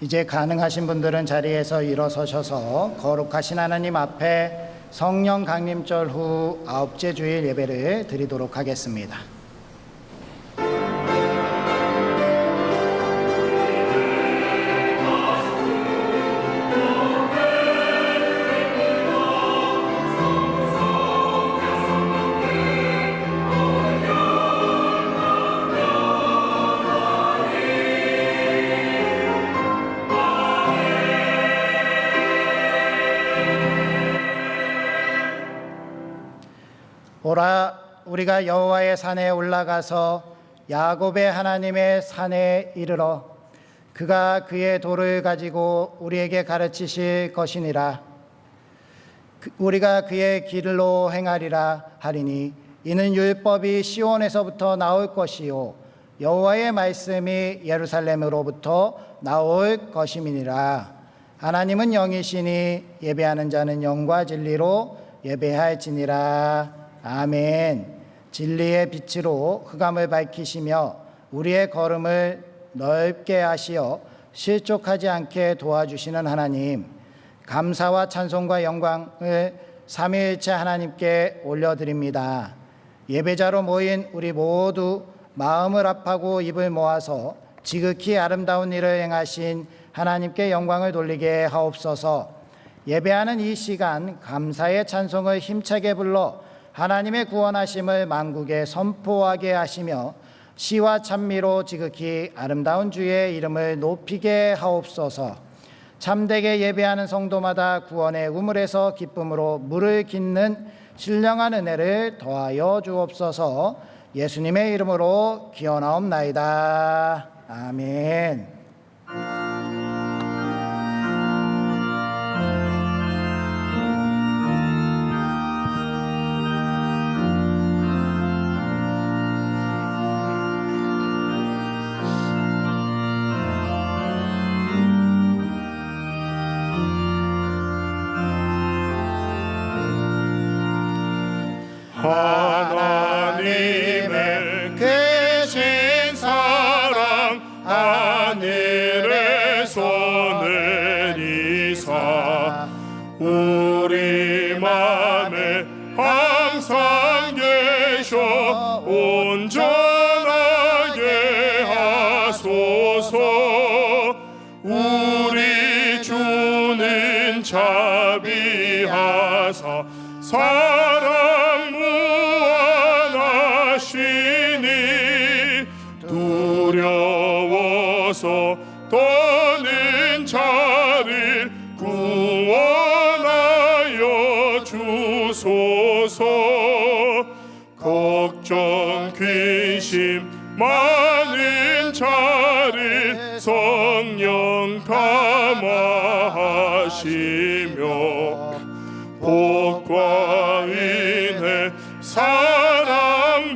이제 가능하신 분들은 자리에서 일어서셔서 거룩하신 하나님 앞에 성령 강림절 후 9째 주일 예배를 드리도록 하겠습니다. 오라, 우리가 여호와의 산에 올라가서 야곱의 하나님의 산에 이르러 그가 그의 도를 가지고 우리에게 가르치실 것이니라. 우리가 그의 길로 행하리라 하리니 이는 율법이 시온에서부터 나올 것이요 여호와의 말씀이 예루살렘으로부터 나올 것임이니라. 하나님은 영이시니 예배하는 자는 영과 진리로 예배할지니라. 아멘. 진리의 빛으로 흑암을 밝히시며 우리의 걸음을 넓게 하시어 실족하지 않게 도와주시는 하나님, 감사와 찬송과 영광을 삼위일체 하나님께 올려드립니다. 예배자로 모인 우리 모두 마음을 합하고 입을 모아서 지극히 아름다운 일을 행하신 하나님께 영광을 돌리게 하옵소서. 예배하는 이 시간 감사의 찬송을 힘차게 불러 하나님의 구원하심을 만국에 선포하게 하시며 시와 찬미로 지극히 아름다운 주의 이름을 높이게 하옵소서. 참되게 예배하는 성도마다 구원의 우물에서 기쁨으로 물을 깃는 신령한 은혜를 더하여 주옵소서. 예수님의 이름으로 기원하옵나이다. 아멘. 하나님의 크신 사랑 하늘의 손을 이사 우리 맘에 항상 계셔 온전하게 하소서. 우리 주는 자비하사 사랑 무한하시니 두려워서 떠는 자를 구원하여 주소서. 걱정 근심 많은 자를 성령 감화하시며 복과 은혜 사랑받아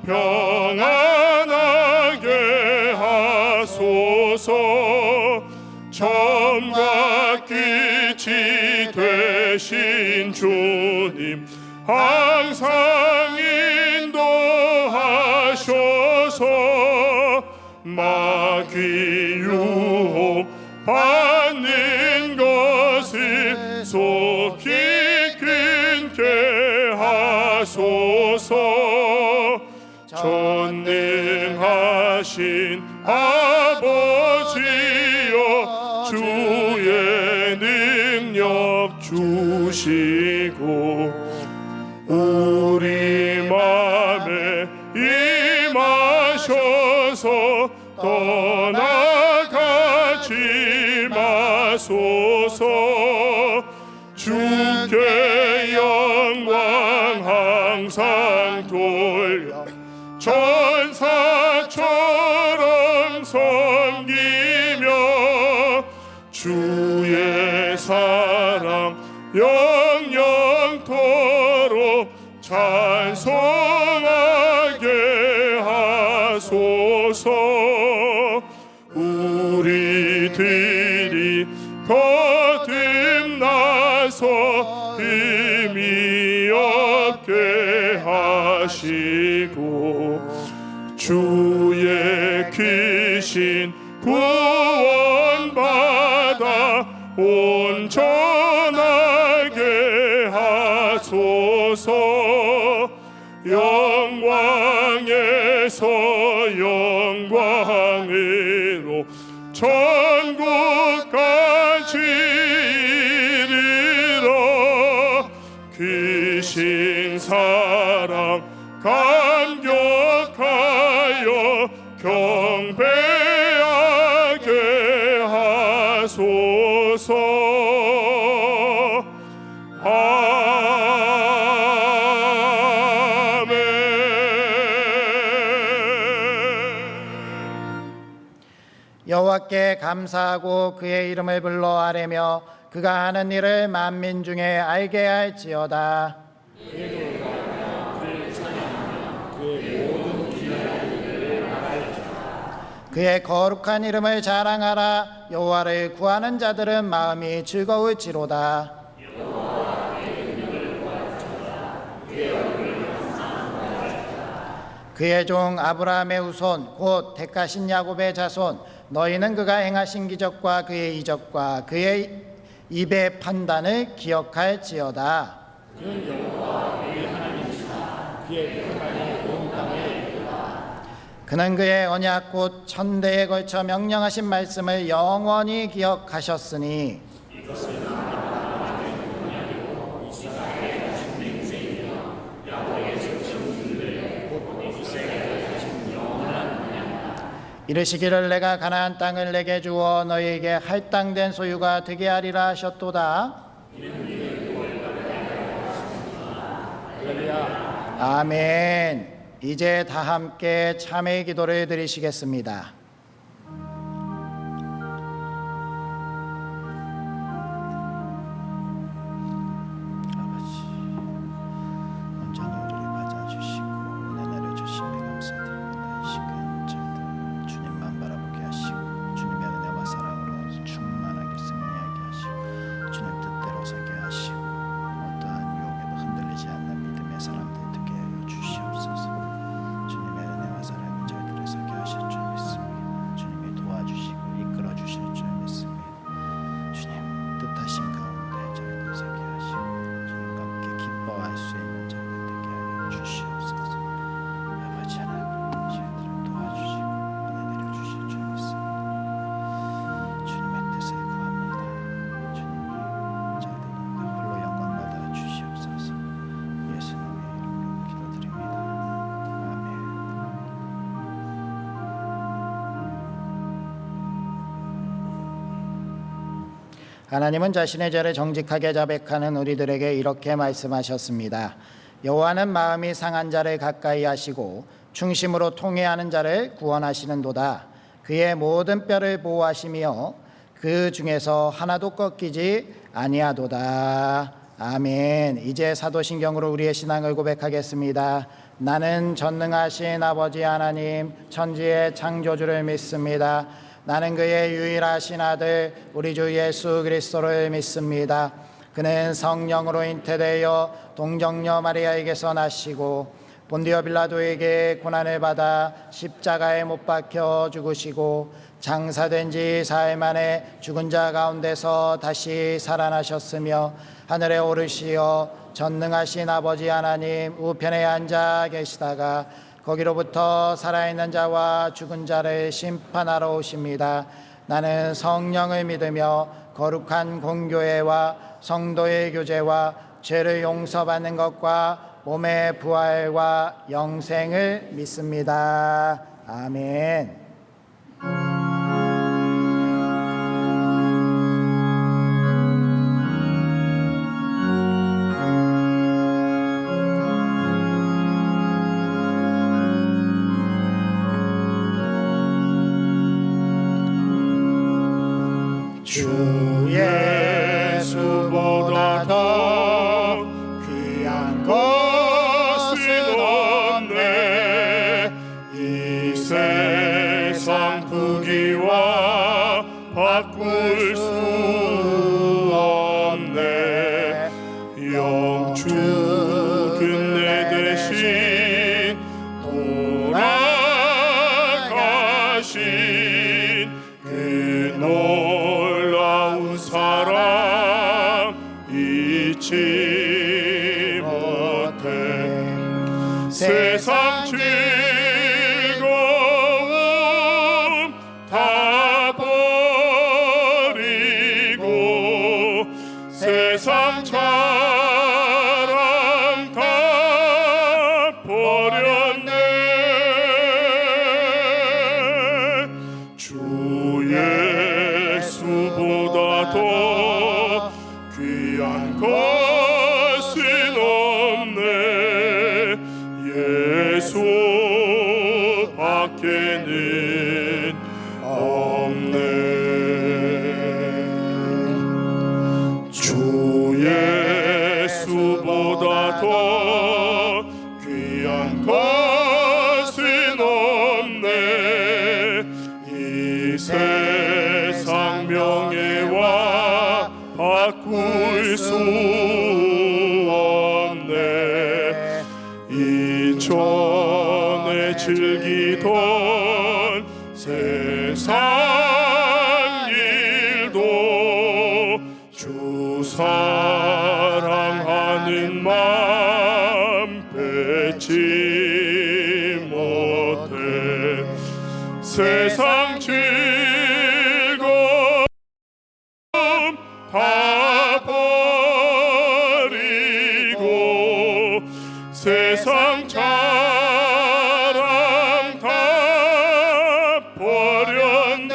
평안하게 하소서. 처음과 끝이 되신 주님 항상 인도하셔서 마귀 유혹 받는 것을 속히 끊게 하소서. 전능하신 아버지여 주의 능력 주시고 우리 맘에 임하셔서 떠나가지 마소서. 주께 영광 항상 돌려 천사처럼 섬기며 주의 사랑 영영토록 찬송하게 하소서. 우리들이 거듭나서 흠이 없게 하시고 주의 크신 구원 구원받아 온전하게 하소서. 영광에서 영광으로 천국까지 이르러 귀신 사랑 감격하여 경배하게 하소서. 여호와께 감사하고 그의 이름을 불러 아뢰며 그가 하는 일을 만민 중에 알게 할지어다. 그의 거룩한 이름을 자랑하라. 여호와를 구하는 자들은 마음이 즐거울지로다. 그의 종 아브라함의 후손 곧 택하신 야곱의 자손, 너희는 그가 행하신 기적과 그의 이적과 그의 입의 판단을 기억할지어다. 그는 여호와 너희 하나님이시라. 그의 평강이 온 땅에 있도다. 그는 그의 언약 곧 천대에 걸쳐 명령하신 말씀을 영원히 기억하셨으니 이르시기를 내가 가나안 땅을 내게 주어 너희에게 할당된 소유가 되게 하리라 하셨도다. 아멘. 이제 다 함께 참회의 기도를 드리시겠습니다. 하나님은 자신의 죄를 정직하게 자백하는 우리들에게 이렇게 말씀하셨습니다. 여호와는 마음이 상한 자를 가까이 하시고 충심으로 통회하는 자를 구원하시는도다. 그의 모든 뼈를 보호하시며 그 중에서 하나도 꺾이지 아니하도다. 아멘. 이제 사도신경으로 우리의 신앙을 고백하겠습니다. 나는 전능하신 아버지 하나님 천지의 창조주를 믿습니다. 나는 그의 유일하신 아들 우리 주 예수 그리스도를 믿습니다. 그는 성령으로 잉태되어 동정녀 마리아에게서 나시고 본디오 빌라도에게 고난을 받아 십자가에 못 박혀 죽으시고 장사된 지 사흘 만에 죽은 자 가운데서 다시 살아나셨으며 하늘에 오르시어 전능하신 아버지 하나님 우편에 앉아 계시다가 거기로부터 살아있는 자와 죽은 자를 심판하러 오십니다. 나는 성령을 믿으며 거룩한 공교회와 성도의 교제와 죄를 용서받는 것과 몸의 부활과 영생을 믿습니다. 아멘. 주 예수보다 더 귀한 것은 없네. 이 세상 부귀와 바꿀 수 없네. 영주 끝내 대신 돌아가신 그 명예와 바꿀 수 없네. 이전에 즐기던 세상 일도 주 사랑하는 마음 뺏지 못해. 세상 즐거움 다 버리고 세상 자랑 다 버렸네.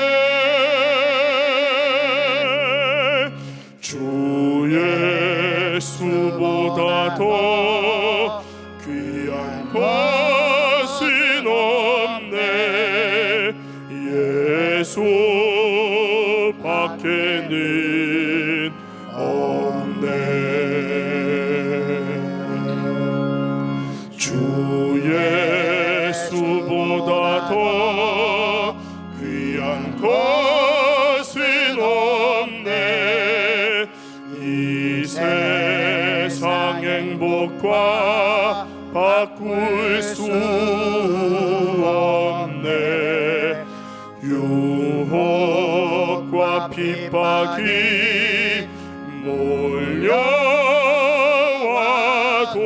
주 예수보다 더 귀한 것은 없네. 예수 밖에는 없네. 주 예수보다 더 귀한 것은 없네. 이 세상 행복과 바꿀 수 없네. 유혹과 핍박이 몰려와도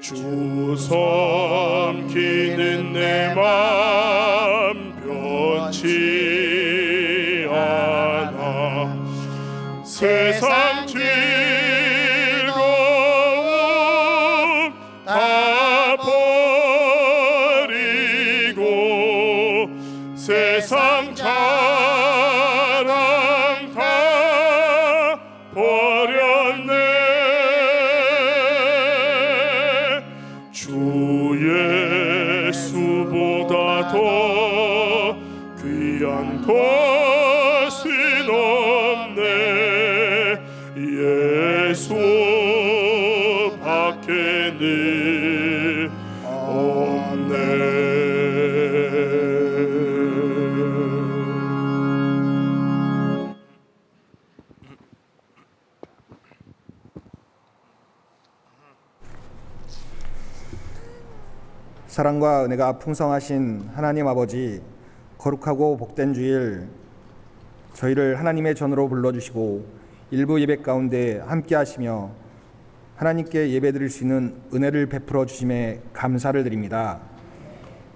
주 섬기는 내 맘 변치 않아. 세상 즐거움 다 버리고 세상 자랑 다 버렸네. 주 예수보다 더 귀한 것은 없네. 예수 밖에는 없네. 사랑과 은혜가 풍성하신 하나님 아버지, 거룩하고 복된 주일 저희를 하나님의 전으로 불러주시고 일부 예배 가운데 함께 하시며 하나님께 예배드릴 수 있는 은혜를 베풀어 주심에 감사를 드립니다.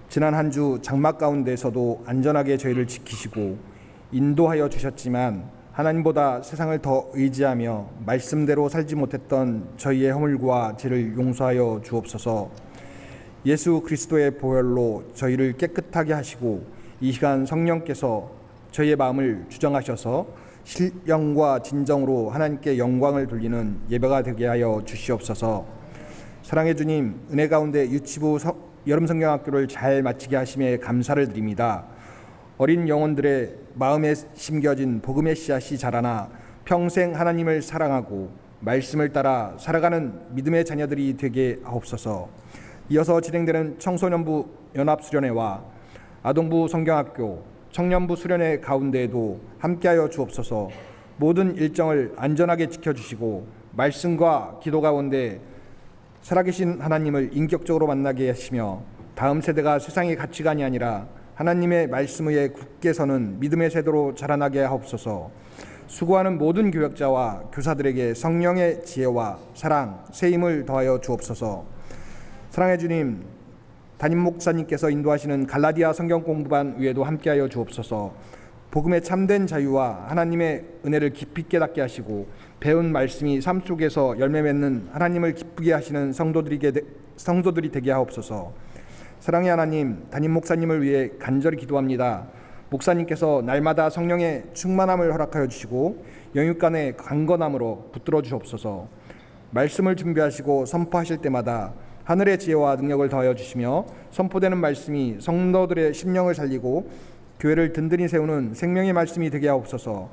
지난 한 주 장막 가운데서도 안전하게 저희를 지키시고 인도하여 주셨지만 하나님보다 세상을 더 의지하며 말씀대로 살지 못했던 저희의 허물과 죄를 용서하여 주옵소서. 예수 그리스도의 보혈로 저희를 깨끗하게 하시고 이 시간 성령께서 저희의 마음을 주정하셔서 신령과 진정으로 하나님께 영광을 돌리는 예배가 되게 하여 주시옵소서. 사랑의 주님, 은혜 가운데 유치부 여름성경학교를 잘 마치게 하심에 감사를 드립니다. 어린 영혼들의 마음에 심겨진 복음의 씨앗이 자라나 평생 하나님을 사랑하고 말씀을 따라 살아가는 믿음의 자녀들이 되게 하옵소서. 이어서 진행되는 청소년부 연합수련회와 아동부 성경학교, 청년부 수련회 가운데에도 함께하여 주옵소서. 모든 일정을 안전하게 지켜주시고 말씀과 기도 가운데 살아계신 하나님을 인격적으로 만나게 하시며 다음 세대가 세상의 가치관이 아니라 하나님의 말씀 위에 굳게 서는 믿음의 세대로 자라나게 하옵소서. 수고하는 모든 교역자와 교사들에게 성령의 지혜와 사랑, 세임을 더하여 주옵소서. 사랑의 주님, 담임 목사님께서 인도하시는 갈라디아 성경 공부반 위에도 함께하여 주옵소서. 복음의 참된 자유와 하나님의 은혜를 깊이 깨닫게 하시고 배운 말씀이 삶 속에서 열매 맺는 하나님을 기쁘게 하시는 성도들이 되게 하옵소서. 사랑의 하나님, 담임 목사님을 위해 간절히 기도합니다. 목사님께서 날마다 성령의 충만함을 허락하여 주시고 영육간의 강건함으로 붙들어 주옵소서. 말씀을 준비하시고 선포하실 때마다 하늘의 지혜와 능력을 더하여 주시며 선포되는 말씀이 성도들의 심령을 살리고 교회를 든든히 세우는 생명의 말씀이 되게 하옵소서.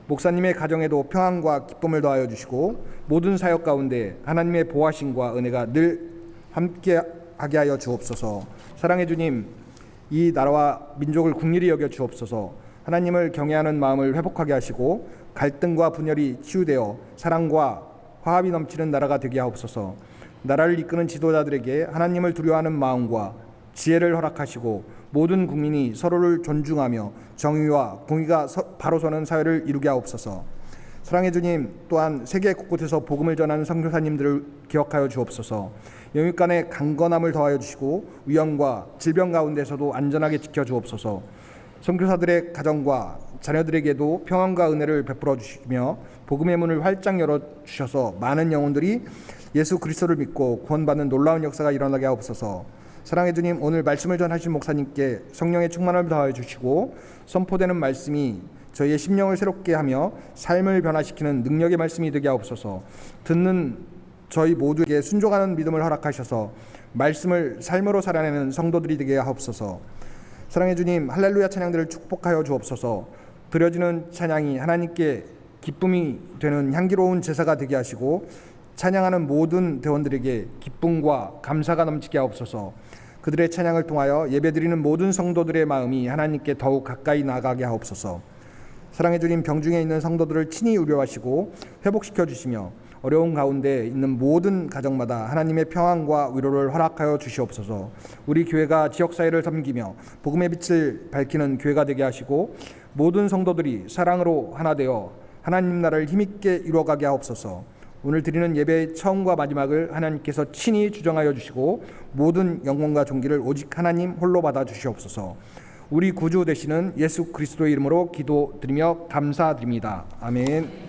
목사님의 가정에도 평안과 기쁨을 더하여 주시고 모든 사역 가운데 하나님의 보호하심과 은혜가 늘 함께하게 하여 주옵소서. 사랑의 주님, 이 나라와 민족을 긍휼히 여겨 주옵소서. 하나님을 경외하는 마음을 회복하게 하시고 갈등과 분열이 치유되어 사랑과 화합이 넘치는 나라가 되게 하옵소서. 나라를 이끄는 지도자들에게 하나님을 두려워하는 마음과 지혜를 허락하시고 모든 국민이 서로를 존중하며 정의와 공의가 바로 서는 사회를 이루게 하옵소서. 사랑의 주님, 또한 세계 곳곳에서 복음을 전하는 선교사님들을 기억하여 주옵소서. 영육간의 강건함을 더하여 주시고 위험과 질병 가운데서도 안전하게 지켜 주옵소서. 선교사들의 가정과 자녀들에게도 평안과 은혜를 베풀어 주시며 복음의 문을 활짝 열어 주셔서 많은 영혼들이 예수 그리스도를 믿고 구원받는 놀라운 역사가 일어나게 하옵소서. 사랑의 주님, 오늘 말씀을 전하신 목사님께 성령의 충만을 더하여 주시고 선포되는 말씀이 저희의 심령을 새롭게 하며 삶을 변화시키는 능력의 말씀이 되게 하옵소서. 듣는 저희 모두에게 순종하는 믿음을 허락하셔서 말씀을 삶으로 살아내는 성도들이 되게 하옵소서. 사랑의 주님, 할렐루야 찬양들을 축복하여 주옵소서. 드려지는 찬양이 하나님께 기쁨이 되는 향기로운 제사가 되게 하시고 찬양하는 모든 대원들에게 기쁨과 감사가 넘치게 하옵소서. 그들의 찬양을 통하여 예배드리는 모든 성도들의 마음이 하나님께 더욱 가까이 나아가게 하옵소서. 사랑의 주님, 병중에 있는 성도들을 친히 의료하시고 회복시켜 주시며 어려운 가운데 있는 모든 가정마다 하나님의 평안과 위로를 허락하여 주시옵소서. 우리 교회가 지역사회를 섬기며 복음의 빛을 밝히는 교회가 되게 하시고 모든 성도들이 사랑으로 하나 되어 하나님 나라를 힘있게 이루어가게 하옵소서. 오늘 드리는 예배의 처음과 마지막을 하나님께서 친히 주정하여 주시고 모든 영광과 존귀를 오직 하나님 홀로 받아 주시옵소서. 우리 구주 되시는 예수 그리스도의 이름으로 기도드리며 감사드립니다. 아멘.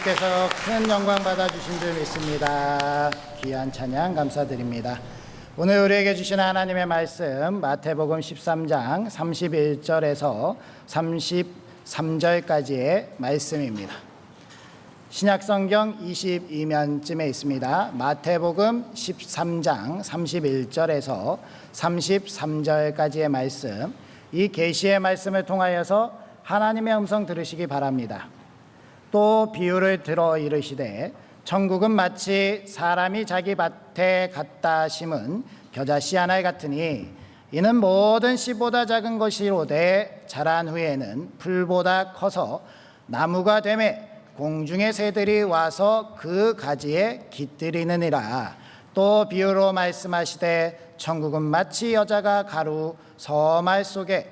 하나님께서 큰 영광 받아주신 줄 믿습니다. 귀한 찬양 감사드립니다. 오늘 우리에게 주신 하나님의 말씀 마태복음 13장 31절에서 33절까지의 말씀입니다. 신약성경 22면쯤에 있습니다. 마태복음 13장 31절에서 33절까지의 말씀, 이 계시의 말씀을 통하여서 하나님의 음성 들으시기 바랍니다. 또 비유를 들어 이르시되 천국은 마치 사람이 자기 밭에 갖다 심은 겨자씨 하나 같으니 이는 모든 씨보다 작은 것이로되 자란 후에는 풀보다 커서 나무가 되매 공중의 새들이 와서 그 가지에 깃들이느니라. 또 비유로 말씀하시되 천국은 마치 여자가 가루 서말 속에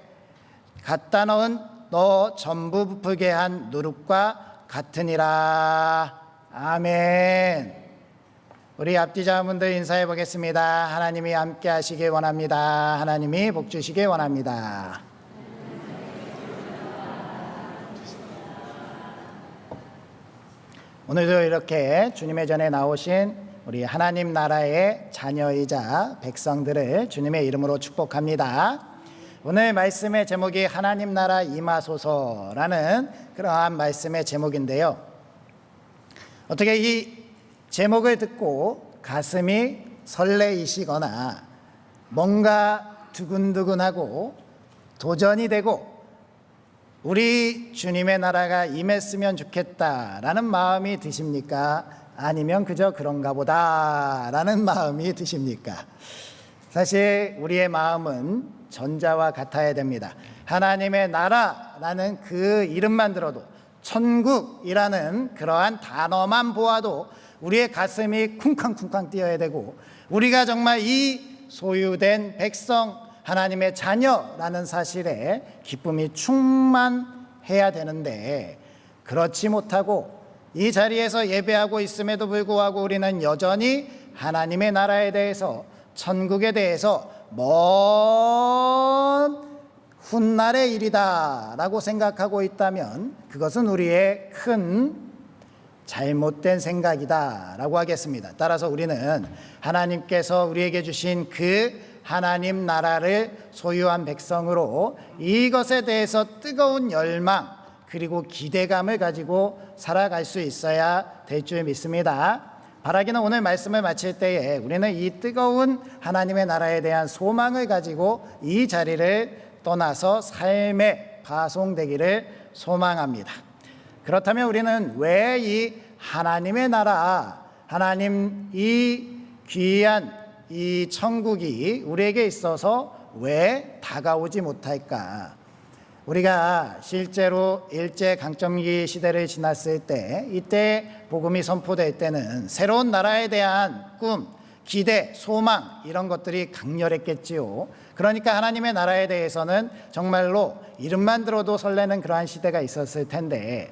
갖다 넣어 전부 부풀게 한 누룩과 같으니라. 아멘. 우리 앞뒤자분들 인사해 보겠습니다. 하나님이 함께 하시길 원합니다. 하나님이 복 주시길 원합니다. 오늘도 이렇게 주님의 전에 나오신 우리 하나님 나라의 자녀이자 백성들을 주님의 이름으로 축복합니다. 오늘 말씀의 제목이 하나님 나라 임하소서라는 그러한 말씀의 제목인데요. 어떻게 이 제목을 듣고 가슴이 설레이시거나 뭔가 두근두근하고 도전이 되고 우리 주님의 나라가 임했으면 좋겠다라는 마음이 드십니까? 아니면 그저 그런가 보다라는 마음이 드십니까? 사실 우리의 마음은 전자와 같아야 됩니다. 하나님의 나라라는 그 이름만 들어도, 천국이라는 그러한 단어만 보아도 우리의 가슴이 쿵쾅쿵쾅 뛰어야 되고, 우리가 정말 이 소유된 백성 하나님의 자녀라는 사실에 기쁨이 충만해야 되는데, 그렇지 못하고 이 자리에서 예배하고 있음에도 불구하고 우리는 여전히 하나님의 나라에 대해서, 천국에 대해서 먼 훗날의 일이다 라고 생각하고 있다면 그것은 우리의 큰 잘못된 생각이다 라고 하겠습니다. 따라서 우리는 하나님께서 우리에게 주신 그 하나님 나라를 소유한 백성으로 이것에 대해서 뜨거운 열망 그리고 기대감을 가지고 살아갈 수 있어야 될 줄 믿습니다. 바라기는 오늘 말씀을 마칠 때에 우리는 이 뜨거운 하나님의 나라에 대한 소망을 가지고 이 자리를 떠나서 삶에 파송되기를 소망합니다. 그렇다면 우리는 왜 이 하나님의 나라, 하나님 이 귀한 이 천국이 우리에게 있어서 왜 다가오지 못할까? 우리가 실제로 일제강점기 시대를 지났을 때, 이때 복음이 선포될 때는 새로운 나라에 대한 꿈, 기대, 소망 이런 것들이 강렬했겠지요. 그러니까 하나님의 나라에 대해서는 정말로 이름만 들어도 설레는 그러한 시대가 있었을 텐데,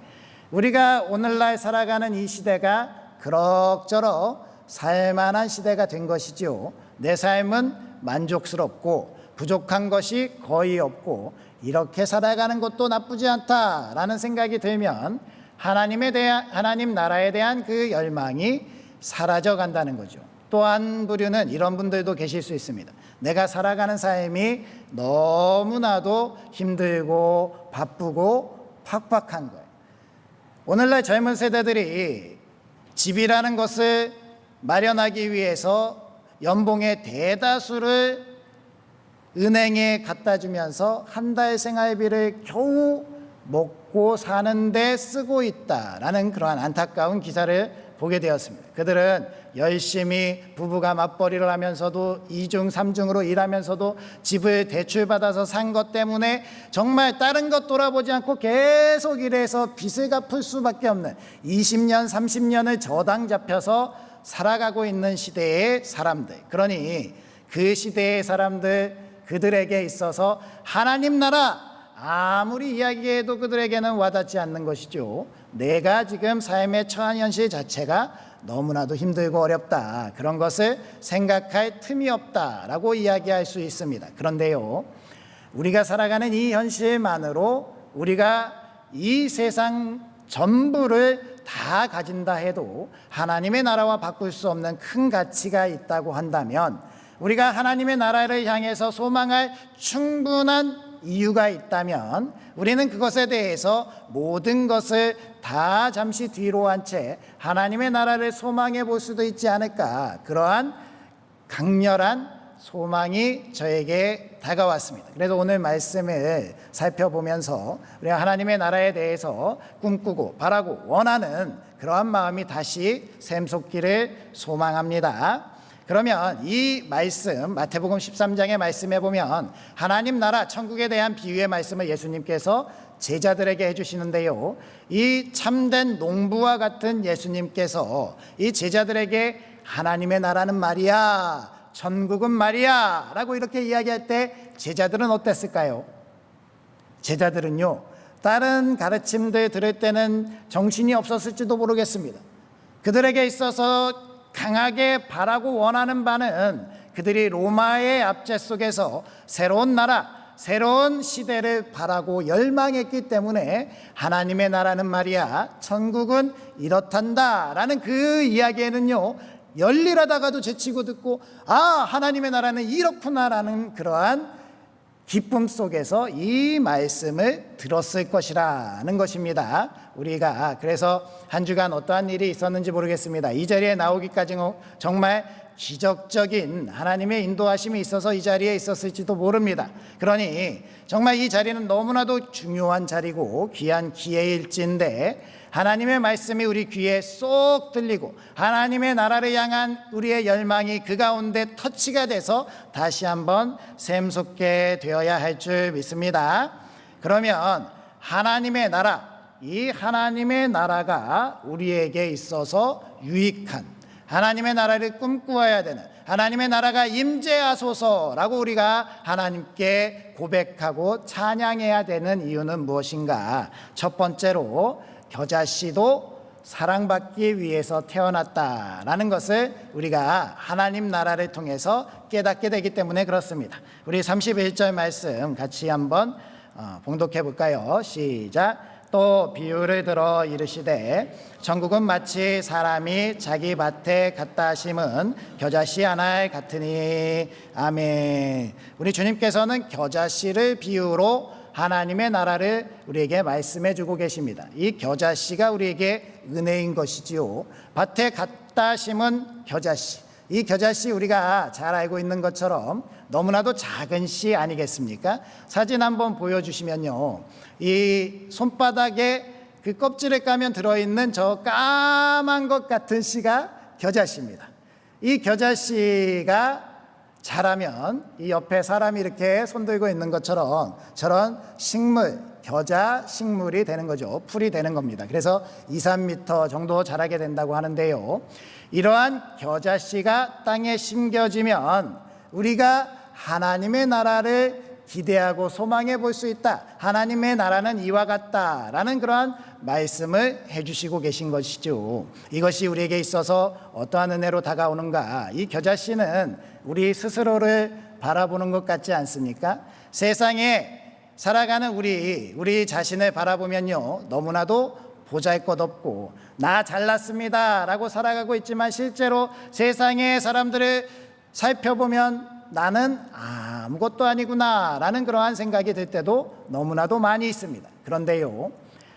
우리가 오늘날 살아가는 이 시대가 그럭저럭 살만한 시대가 된 것이지요. 내 삶은 만족스럽고 부족한 것이 거의 없고 이렇게 살아가는 것도 나쁘지 않다라는 생각이 들면 하나님 나라에 대한 그 열망이 사라져 간다는 거죠. 또 한 부류는 이런 분들도 계실 수 있습니다. 내가 살아가는 삶이 너무나도 힘들고 바쁘고 팍팍한 거예요. 오늘날 젊은 세대들이 집이라는 것을 마련하기 위해서 연봉의 대다수를 은행에 갖다 주면서 한 달 생활비를 겨우 먹고 사는데 쓰고 있다라는 그러한 안타까운 기사를 보게 되었습니다. 그들은 열심히 부부가 맞벌이를 하면서도 2중 3중으로 일하면서도 집을 대출받아서 산 것 때문에 정말 다른 것 돌아보지 않고 계속 일해서 빚을 갚을 수밖에 없는 20년 30년을 저당 잡혀서 살아가고 있는 시대의 사람들, 그러니 그 시대의 사람들, 그들에게 있어서 하나님 나라 아무리 이야기해도 그들에게는 와닿지 않는 것이죠. 내가 지금 삶에 처한 현실 자체가 너무나도 힘들고 어렵다, 그런 것을 생각할 틈이 없다라고 이야기할 수 있습니다. 그런데요, 우리가 살아가는 이 현실만으로 우리가 이 세상 전부를 다 가진다 해도 하나님의 나라와 바꿀 수 없는 큰 가치가 있다고 한다면, 우리가 하나님의 나라를 향해서 소망할 충분한 이유가 있다면 우리는 그것에 대해서 모든 것을 다 잠시 뒤로 한 채 하나님의 나라를 소망해 볼 수도 있지 않을까, 그러한 강렬한 소망이 저에게 다가왔습니다. 그래서 오늘 말씀을 살펴보면서 우리가 하나님의 나라에 대해서 꿈꾸고 바라고 원하는 그러한 마음이 다시 샘솟기를 소망합니다. 그러면 이 말씀, 마태복음 13장의 말씀에 보면 하나님 나라 천국에 대한 비유의 말씀을 예수님께서 제자들에게 해주시는데요, 이 참된 농부와 같은 예수님께서 이 제자들에게 하나님의 나라는 말이야, 천국은 말이야 라고 이렇게 이야기할 때 제자들은 어땠을까요? 제자들은요, 다른 가르침들 들을 때는 정신이 없었을지도 모르겠습니다. 그들에게 있어서 강하게 바라고 원하는 바는 그들이 로마의 압제 속에서 새로운 나라, 새로운 시대를 바라고 열망했기 때문에 하나님의 나라는 말이야, 천국은 이렇단다 라는 그 이야기에는요, 열일하다가도 제치고 듣고, 아, 하나님의 나라는 이렇구나 라는 그러한 기쁨 속에서 이 말씀을 들었을 것이라는 것입니다. 우리가 그래서 한 주간 어떠한 일이 있었는지 모르겠습니다. 이 자리에 나오기까지는 정말 기적적인 하나님의 인도하심이 있어서 이 자리에 있었을지도 모릅니다. 그러니 정말 이 자리는 너무나도 중요한 자리고 귀한 기회일진데, 하나님의 말씀이 우리 귀에 쏙 들리고 하나님의 나라를 향한 우리의 열망이 그 가운데 터치가 돼서 다시 한번 샘솟게 되어야 할 줄 믿습니다. 그러면 하나님의 나라, 이 하나님의 나라가 우리에게 있어서 유익한, 하나님의 나라를 꿈꾸어야 되는, 하나님의 나라가 임재하소서라고 우리가 하나님께 고백하고 찬양해야 되는 이유는 무엇인가? 첫 번째로 겨자씨도 사랑받기 위해서 태어났다라는 것을 우리가 하나님 나라를 통해서 깨닫게 되기 때문에 그렇습니다. 우리 31절 말씀 같이 한번 봉독해 볼까요? 시작. 또 비유를 들어 이르시되 천국은 마치 사람이 자기 밭에 갖다 심은 겨자씨 하나 같으니. 아멘. 우리 주님께서는 겨자씨를 비유로 하나님의 나라를 우리에게 말씀해 주고 계십니다. 이 겨자씨가 우리에게 은혜인 것이지요. 밭에 갖다 심은 겨자씨, 이 겨자씨 우리가 잘 알고 있는 것처럼 너무나도 작은 씨 아니겠습니까? 사진 한번 보여주시면요, 이 손바닥에 그 껍질을 까면 들어있는 저 까만 것 같은 씨가 겨자씨입니다. 이 겨자씨가 자라면 이 옆에 사람이 이렇게 손들고 있는 것처럼 저런 식물, 겨자 식물이 되는 거죠. 풀이 되는 겁니다. 그래서 2, 3m 정도 자라게 된다고 하는데요, 이러한 겨자씨가 땅에 심겨지면 우리가 하나님의 나라를 기대하고 소망해 볼 수 있다, 하나님의 나라는 이와 같다라는 그러한 말씀을 해주시고 계신 것이죠. 이것이 우리에게 있어서 어떠한 은혜로 다가오는가? 이 겨자씨는 우리 스스로를 바라보는 것 같지 않습니까? 세상에 살아가는 우리 자신을 바라보면요, 너무나도 보잘것없고 나 잘났습니다 라고 살아가고 있지만, 실제로 세상의 사람들을 살펴보면 나는 아무것도 아니구나 라는 그러한 생각이 들 때도 너무나도 많이 있습니다. 그런데요,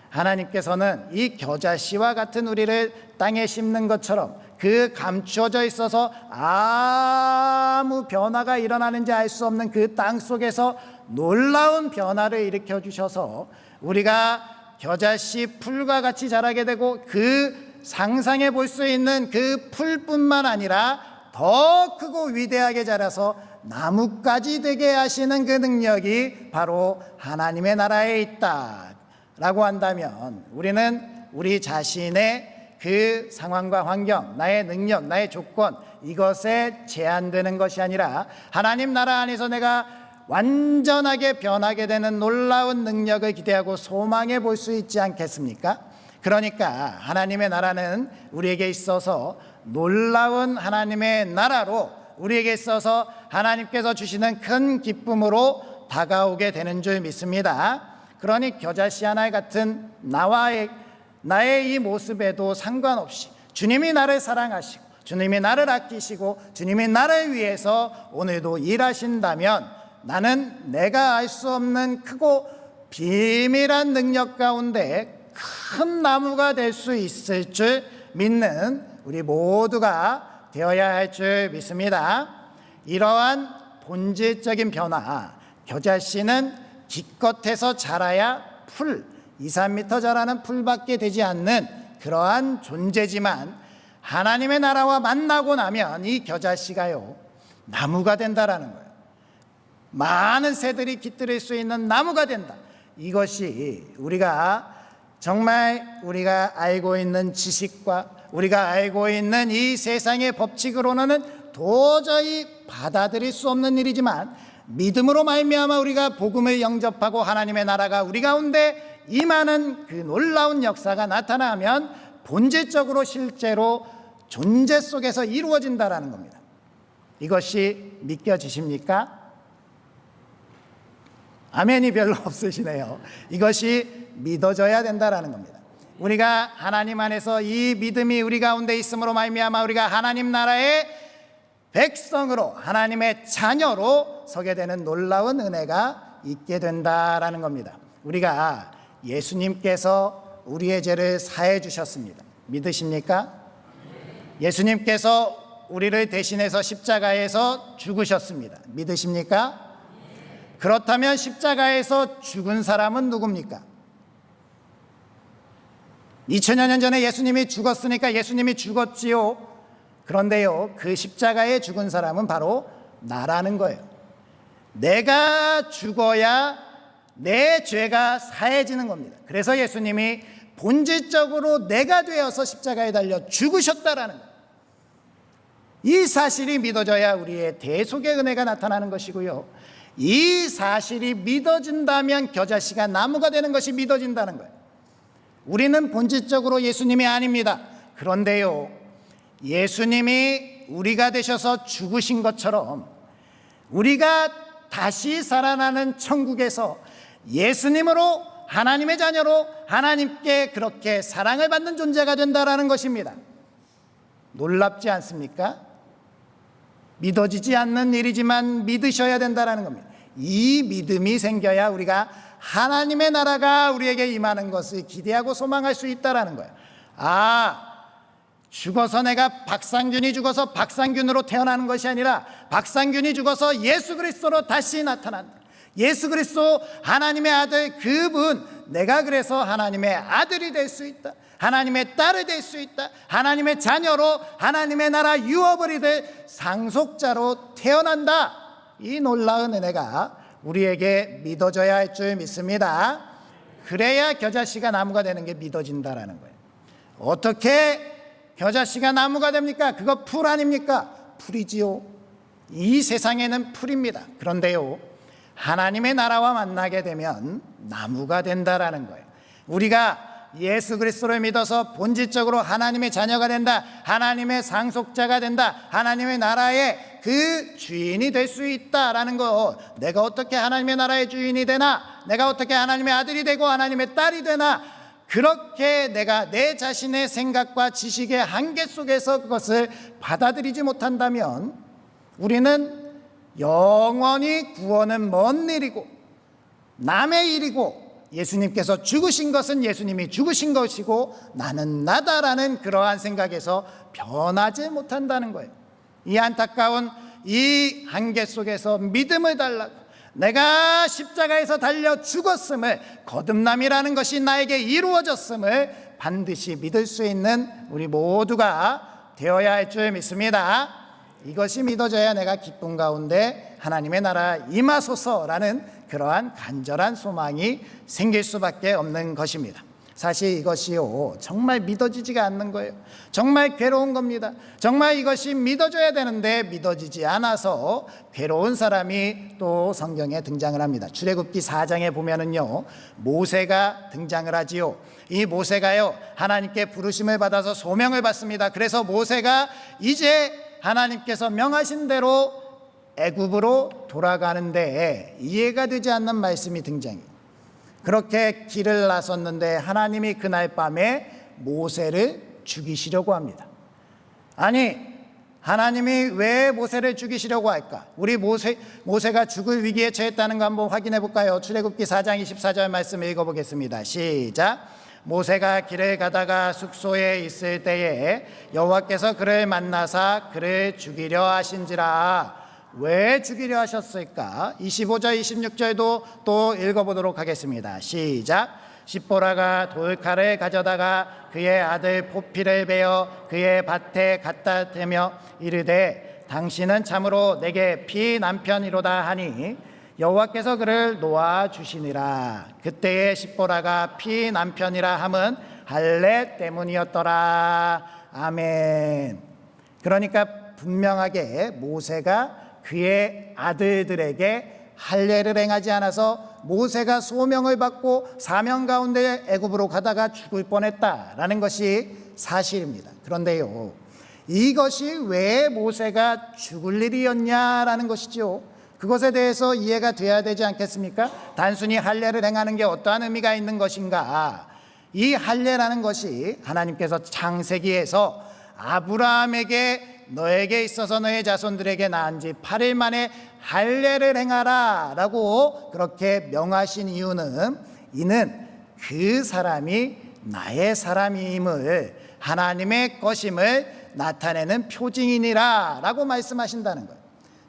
하나님께서는 이 겨자씨와 같은 우리를 땅에 심는 것처럼 그 감추어져 있어서 아무 변화가 일어나는지 알 수 없는 그 땅 속에서 놀라운 변화를 일으켜 주셔서 우리가 겨자씨 풀과 같이 자라게 되고, 그 상상해 볼 수 있는 그 풀뿐만 아니라 더 크고 위대하게 자라서 나무까지 되게 하시는 그 능력이 바로 하나님의 나라에 있다라고 한다면, 우리는 우리 자신의 그 상황과 환경, 나의 능력, 나의 조건, 이것에 제한되는 것이 아니라 하나님 나라 안에서 내가 완전하게 변하게 되는 놀라운 능력을 기대하고 소망해 볼 수 있지 않겠습니까? 그러니까 하나님의 나라는 우리에게 있어서 놀라운 하나님의 나라로, 우리에게 있어서 하나님께서 주시는 큰 기쁨으로 다가오게 되는 줄 믿습니다. 그러니 겨자씨 하나 같은 나와 나의 이 모습에도 상관없이 주님이 나를 사랑하시고 주님이 나를 아끼시고 주님이 나를 위해서 오늘도 일하신다면 나는 내가 알 수 없는 크고 비밀한 능력 가운데 큰 나무가 될 수 있을 줄 믿는 우리 모두가 되어야 할 줄 믿습니다. 이러한 본질적인 변화, 겨자씨는 기껏해서 자라야 풀, 2, 3m 자라는 풀밖에 되지 않는 그러한 존재지만 하나님의 나라와 만나고 나면 이 겨자씨가요 나무가 된다라는 거예요. 많은 새들이 깃들일 수 있는 나무가 된다. 이것이 정말 우리가 알고 있는 지식과 우리가 알고 있는 이 세상의 법칙으로는 도저히 받아들일 수 없는 일이지만 믿음으로 말미암아 우리가 복음을 영접하고 하나님의 나라가 우리 가운데 임하는 그 놀라운 역사가 나타나면 본질적으로 실제로 존재 속에서 이루어진다라는 겁니다. 이것이 믿겨지십니까? 아멘이 별로 없으시네요. 이것이 믿어져야 된다라는 겁니다. 우리가 하나님 안에서 이 믿음이 우리 가운데 있음으로 말미암아 우리가 하나님 나라의 백성으로 하나님의 자녀로 서게 되는 놀라운 은혜가 있게 된다라는 겁니다. 우리가 예수님께서 우리의 죄를 사해 주셨습니다. 믿으십니까? 예수님께서 우리를 대신해서 십자가에서 죽으셨습니다. 믿으십니까? 그렇다면 십자가에서 죽은 사람은 누굽니까? 2000여 년 전에 예수님이 죽었으니까 예수님이 죽었지요. 그런데요, 그 십자가에 죽은 사람은 바로 나라는 거예요. 내가 죽어야 내 죄가 사해지는 겁니다. 그래서 예수님이 본질적으로 내가 되어서 십자가에 달려 죽으셨다라는 거예요. 이 사실이 믿어져야 우리의 대속의 은혜가 나타나는 것이고요, 이 사실이 믿어진다면 겨자씨가 나무가 되는 것이 믿어진다는 거예요. 우리는 본질적으로 예수님이 아닙니다. 그런데요, 예수님이 우리가 되셔서 죽으신 것처럼 우리가 다시 살아나는 천국에서 예수님으로 하나님의 자녀로 하나님께 그렇게 사랑을 받는 존재가 된다라는 것입니다. 놀랍지 않습니까? 믿어지지 않는 일이지만 믿으셔야 된다라는 겁니다. 이 믿음이 생겨야 우리가 하나님의 나라가 우리에게 임하는 것을 기대하고 소망할 수 있다라는 거예요. 죽어서 내가 박상균이 죽어서 박상균으로 태어나는 것이 아니라 박상균이 죽어서 예수 그리스도로 다시 나타난다. 예수 그리스도 하나님의 아들, 그분, 내가 그래서 하나님의 아들이 될 수 있다, 하나님의 딸이 될 수 있다, 하나님의 자녀로 하나님의 나라 유업을 이들 상속자로 태어난다. 이 놀라운 은혜가 우리에게 믿어져야 할 줄 믿습니다. 그래야 겨자씨가 나무가 되는 게 믿어진다라는 거예요. 어떻게 겨자씨가 나무가 됩니까? 그거 풀 아닙니까? 풀이지요. 이 세상에는 풀입니다. 그런데요, 하나님의 나라와 만나게 되면 나무가 된다라는 거예요. 우리가 예수 그리스도를 믿어서 본질적으로 하나님의 자녀가 된다, 하나님의 상속자가 된다, 하나님의 나라의 그 주인이 될 수 있다라는 거, 내가 어떻게 하나님의 나라의 주인이 되나, 내가 어떻게 하나님의 아들이 되고 하나님의 딸이 되나, 그렇게 내가 내 자신의 생각과 지식의 한계 속에서 그것을 받아들이지 못한다면 우리는 영원히 구원은 먼 일이고 남의 일이고, 예수님께서 죽으신 것은 예수님이 죽으신 것이고 나는 나다라는 그러한 생각에서 변하지 못한다는 거예요. 이 안타까운 이 한계 속에서 믿음을 달라고, 내가 십자가에서 달려 죽었음을, 거듭남이라는 것이 나에게 이루어졌음을 반드시 믿을 수 있는 우리 모두가 되어야 할 줄 믿습니다. 이것이 믿어져야 내가 기쁨 가운데 하나님의 나라 임하소서라는 그러한 간절한 소망이 생길 수밖에 없는 것입니다. 사실 이것이요, 정말 믿어지지가 않는 거예요. 정말 괴로운 겁니다. 정말 이것이 믿어져야 되는데 믿어지지 않아서 괴로운 사람이 또 성경에 등장을 합니다. 출애굽기 4장에 보면은요, 모세가 등장을 하지요. 이 모세가요, 하나님께 부르심을 받아서 소명을 받습니다. 그래서 모세가 이제 하나님께서 명하신 대로 애굽으로 돌아가는데 이해가 되지 않는 말씀이 등장해요. 그렇게 길을 나섰는데 하나님이 그날 밤에 모세를 죽이시려고 합니다. 아니, 하나님이 왜 모세를 죽이시려고 할까? 우리 모세가 죽을 위기에 처했다는 거 한번 확인해 볼까요? 출애굽기 4장 24절 말씀 읽어보겠습니다. 시작. 모세가 길을 가다가 숙소에 있을 때에 여호와께서 그를 만나사 그를 죽이려 하신지라. 왜 죽이려 하셨을까? 25절 26절도 또 읽어보도록 하겠습니다. 시작. 십보라가 돌칼을 가져다가 그의 아들 포피를 베어 그의 밭에 갖다 대며 이르되 당신은 참으로 내게 피남편이로다 하니 여호와께서 그를 놓아 주시니라. 그때의 십보라가 피남편이라 함은 할례 때문이었더라. 아멘. 그러니까 분명하게 모세가 그의 아들들에게 할례를 행하지 않아서 모세가 소명을 받고 사명 가운데 애굽으로 가다가 죽을 뻔했다라는 것이 사실입니다. 그런데요, 이것이 왜 모세가 죽을 일이었냐라는 것이죠. 그것에 대해서 이해가 돼야 되지 않겠습니까? 단순히 할례를 행하는 게 어떠한 의미가 있는 것인가? 이 할례라는 것이 하나님께서 창세기에서 아브라함에게 너에게 있어서 너의 자손들에게 낳은 지 8일 만에 할례를 행하라 라고 그렇게 명하신 이유는 이는 그 사람이 나의 사람임을, 하나님의 것임을 나타내는 표징이니라 라고 말씀하신다는 거예요.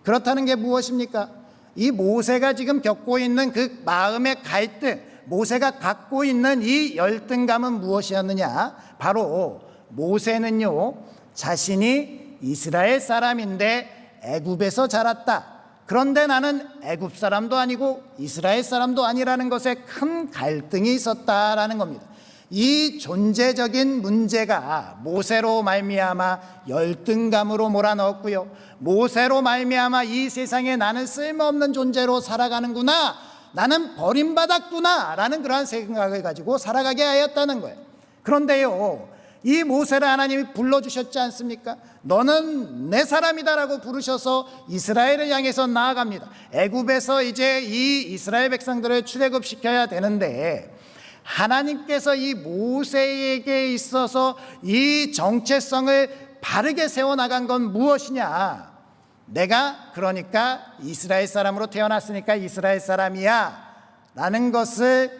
그렇다는 게 무엇입니까? 이 모세가 지금 겪고 있는 그 마음의 갈등, 모세가 갖고 있는 이 열등감은 무엇이었느냐? 바로 모세는요, 자신이 이스라엘 사람인데 애굽에서 자랐다. 그런데 나는 애굽 사람도 아니고 이스라엘 사람도 아니라는 것에 큰 갈등이 있었다라는 겁니다. 이 존재적인 문제가 모세로 말미암아 열등감으로 몰아넣었고요, 모세로 말미암아 이 세상에 나는 쓸모없는 존재로 살아가는구나, 나는 버림받았구나 라는 그러한 생각을 가지고 살아가게 하였다는 거예요. 그런데요, 이 모세를 하나님이 불러주셨지 않습니까? 너는 내 사람이다라고 부르셔서 이스라엘을 향해서 나아갑니다. 애굽에서 이제 이 이스라엘 백성들을 출애굽시켜야 되는데 하나님께서 이 모세에게 있어서 이 정체성을 바르게 세워나간 건 무엇이냐? 내가 그러니까 이스라엘 사람으로 태어났으니까 이스라엘 사람이야 라는 것을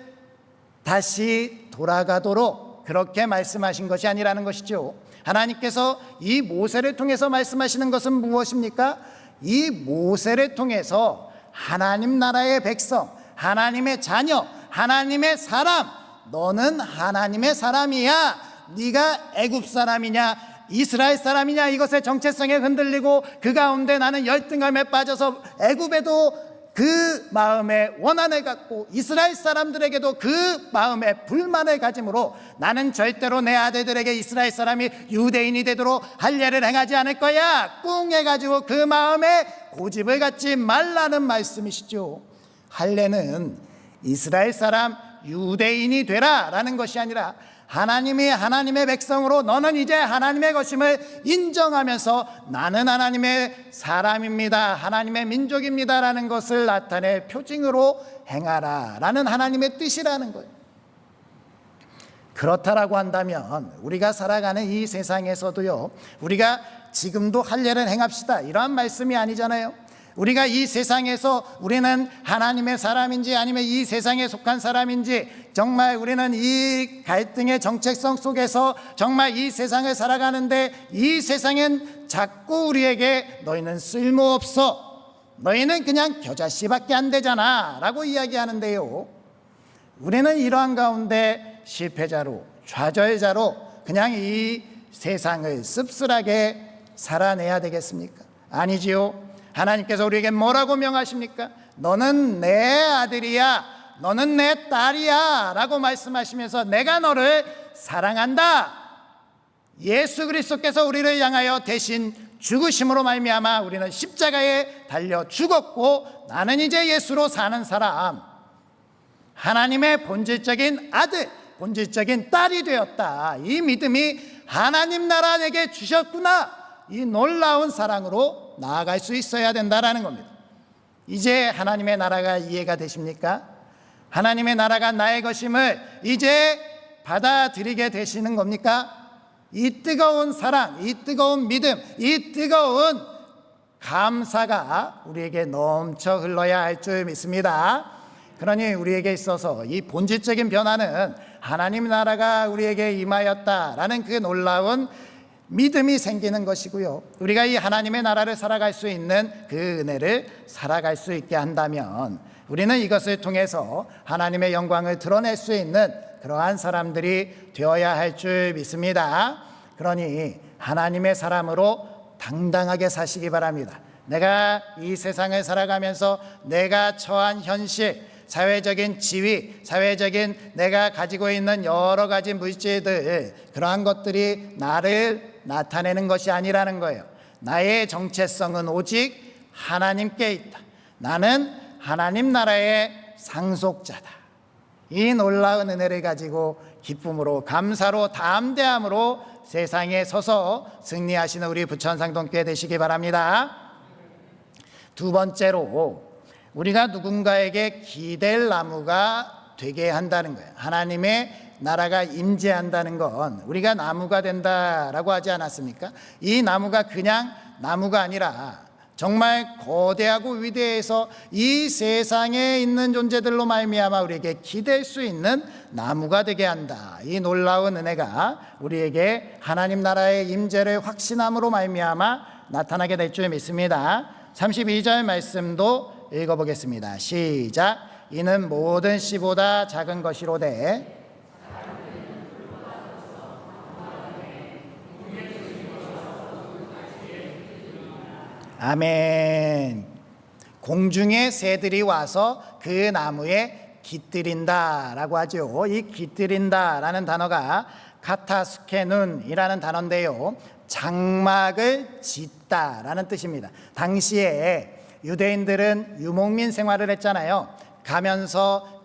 다시 돌아가도록 그렇게 말씀하신 것이 아니라는 것이죠. 하나님께서 이 모세를 통해서 말씀하시는 것은 무엇입니까? 이 모세를 통해서 하나님 나라의 백성, 하나님의 자녀, 하나님의 사람, 너는 하나님의 사람이야. 네가 애굽 사람이냐 이스라엘 사람이냐, 이것의 정체성에 흔들리고 그 가운데 나는 열등감에 빠져서 애굽에도 그 마음에 원한을 갖고 이스라엘 사람들에게도 그 마음에 불만을 가짐으로 나는 절대로 내 아들들에게 이스라엘 사람이 유대인이 되도록 할례를 행하지 않을 거야 꿍 해가지고 그 마음에 고집을 갖지 말라는 말씀이시죠. 할례는 이스라엘 사람 유대인이 되라 라는 것이 아니라 하나님이 하나님의 백성으로 너는 이제 하나님의 것임을 인정하면서 나는 하나님의 사람입니다, 하나님의 민족입니다 라는 것을 나타낼 표징으로 행하라 라는 하나님의 뜻이라는 거예요. 그렇다라고 한다면 우리가 살아가는 이 세상에서도요, 우리가 지금도 할례를 행합시다 이러한 말씀이 아니잖아요. 우리가 이 세상에서 우리는 하나님의 사람인지 아니면 이 세상에 속한 사람인지, 정말 우리는 이 갈등의 정체성 속에서 정말 이 세상을 살아가는데 이 세상엔 자꾸 우리에게 너희는 쓸모없어, 너희는 그냥 겨자씨밖에 안 되잖아 라고 이야기하는데요, 우리는 이러한 가운데 실패자로 좌절자로 그냥 이 세상을 씁쓸하게 살아내야 되겠습니까? 아니지요. 하나님께서 우리에게 뭐라고 명하십니까? 너는 내 아들이야, 너는 내 딸이야 라고 말씀하시면서 내가 너를 사랑한다. 예수 그리스도께서 우리를 향하여 대신 죽으심으로 말미암아 우리는 십자가에 달려 죽었고 나는 이제 예수로 사는 사람, 하나님의 본질적인 아들, 본질적인 딸이 되었다. 이 믿음이 하나님 나라 내게 주셨구나, 이 놀라운 사랑으로 나아갈 수 있어야 된다라는 겁니다. 이제 하나님의 나라가 이해가 되십니까? 하나님의 나라가 나의 것임을 이제 받아들이게 되시는 겁니까? 이 뜨거운 사랑, 이 뜨거운 믿음, 이 뜨거운 감사가 우리에게 넘쳐 흘러야 할 줄 믿습니다. 그러니 우리에게 있어서 이 본질적인 변화는 하나님 나라가 우리에게 임하였다라는 그 놀라운 믿음이 생기는 것이고요. 우리가 이 하나님의 나라를 살아갈 수 있는 그 은혜를 살아갈 수 있게 한다면 우리는 이것을 통해서 하나님의 영광을 드러낼 수 있는 그러한 사람들이 되어야 할 줄 믿습니다. 그러니 하나님의 사람으로 당당하게 사시기 바랍니다. 내가 이 세상을 살아가면서 내가 처한 현실, 사회적인 지위, 사회적인 내가 가지고 있는 여러 가지 물질들, 그러한 것들이 나를 나타내는 것이 아니라는 거예요. 나의 정체성은 오직 하나님께 있다. 나는 하나님 나라의 상속자다. 이 놀라운 은혜를 가지고 기쁨으로, 감사로, 담대함으로 세상에 서서 승리하시는 우리 부천상동교회 되시기 바랍니다. 두 번째로, 우리가 누군가에게 기댈 나무가 되게 한다는 거예요. 하나님의 나라가 임재한다는 건 우리가 나무가 된다라고 하지 않았습니까? 이 나무가 그냥 나무가 아니라 정말 거대하고 위대해서 이 세상에 있는 존재들로 말미암아 우리에게 기댈 수 있는 나무가 되게 한다. 이 놀라운 은혜가 우리에게 하나님 나라의 임재를 확신함으로 말미암아 나타나게 될 줄 믿습니다. 32절 말씀도 읽어보겠습니다. 시작. 이는 모든 씨보다 작은 것이로되 아멘. 공중의 새들이 와서 그 나무에 깃들인다라고 하죠. 이 깃들인다라는 단어가 카타스케눈이라는 단어인데요, 장막을 짓다라는 뜻입니다. 당시에 유대인들은 유목민 생활을 했잖아요. 가면서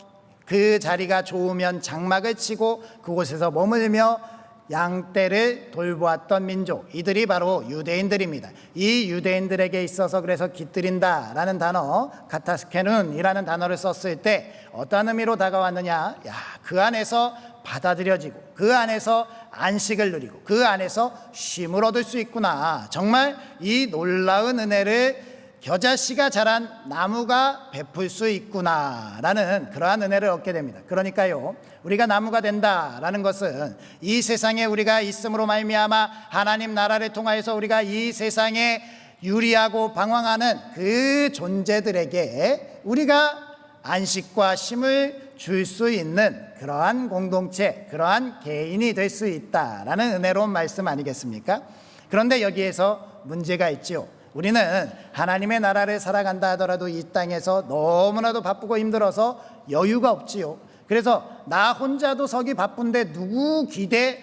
그 자리가 좋으면 장막을 치고 그곳에서 머물며 양떼를 돌보았던 민족, 이들이 바로 유대인들입니다. 이 유대인들에게 있어서 그래서 깃들인다라는 단어, 카타스케눈이라는 단어를 썼을 때 어떤 의미로 다가왔느냐? 그 안에서 받아들여지고 그 안에서 안식을 누리고 그 안에서 쉼을 얻을 수 있구나. 정말 이 놀라운 은혜를 겨자씨가 자란 나무가 베풀 수 있구나라는 그러한 은혜를 얻게 됩니다. 그러니까요, 우리가 나무가 된다라는 것은 이 세상에 우리가 있음으로 말미암아 하나님 나라를 통하여서 우리가 이 세상에 유리하고 방황하는 그 존재들에게 우리가 안식과 쉼을 줄 수 있는 그러한 공동체, 그러한 개인이 될 수 있다라는 은혜로운 말씀 아니겠습니까? 그런데 여기에서 문제가 있죠. 우리는 하나님의 나라를 살아간다 하더라도 이 땅에서 너무나도 바쁘고 힘들어서 여유가 없지요. 그래서 나 혼자도 서기 바쁜데 누구 기대,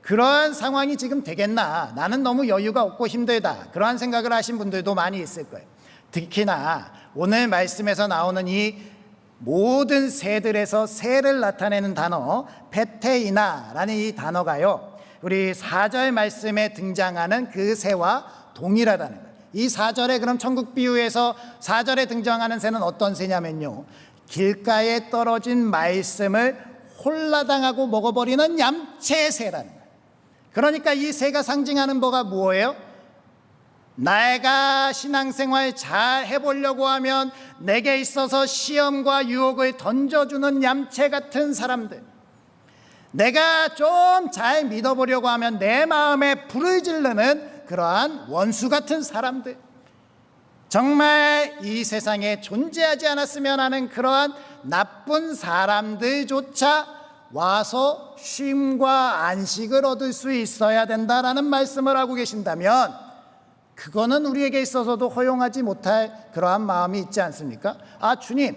그러한 상황이 지금 되겠나, 나는 너무 여유가 없고 힘들다, 그러한 생각을 하신 분들도 많이 있을 거예요. 특히나 오늘 말씀에서 나오는 이 모든 새들에서 새를 나타내는 단어 페테이나라는 이 단어가요, 우리 4절 말씀에 등장하는 그 새와 동일하다는 거예요. 이 4절에 그럼 천국 비유에서 4절에 등장하는 새는 어떤 새냐면요, 길가에 떨어진 말씀을 홀라당하고 먹어버리는 얌체새라는 거예요. 그러니까 이 새가 상징하는 뭐가 뭐예요? 내가 신앙생활 잘 해보려고 하면 내게 있어서 시험과 유혹을 던져주는 얌체 같은 사람들, 내가 좀 잘 믿어보려고 하면 내 마음에 불을 지르는 그러한 원수 같은 사람들, 정말 이 세상에 존재하지 않았으면 하는 그러한 나쁜 사람들조차 와서 쉼과 안식을 얻을 수 있어야 된다라는 말씀을 하고 계신다면 그거는 우리에게 있어서도 허용하지 못할 그러한 마음이 있지 않습니까? 주님,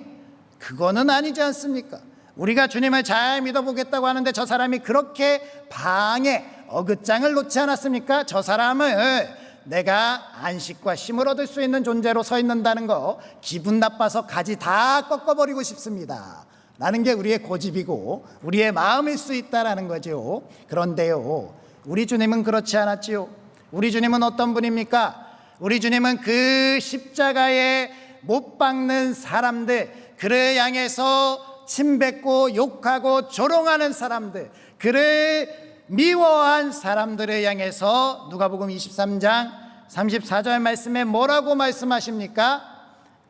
그거는 아니지 않습니까? 우리가 주님을 잘 믿어보겠다고 하는데 저 사람이 그렇게 방해, 어긋장을 놓지 않았습니까? 저 사람을 내가 안식과 쉼을 얻을 수 있는 존재로 서 있는다는 거 기분 나빠서 가지 다 꺾어버리고 싶습니다 라는 게 우리의 고집이고 우리의 마음일 수 있다라는 거죠. 그런데요, 우리 주님은 그렇지 않았지요. 우리 주님은 어떤 분입니까? 우리 주님은 그 십자가에 못 박는 사람들, 그를 향해서 침뱉고 욕하고 조롱하는 사람들, 그를 미워한 사람들을 향해서 누가복음 23장 34절 말씀에 뭐라고 말씀하십니까?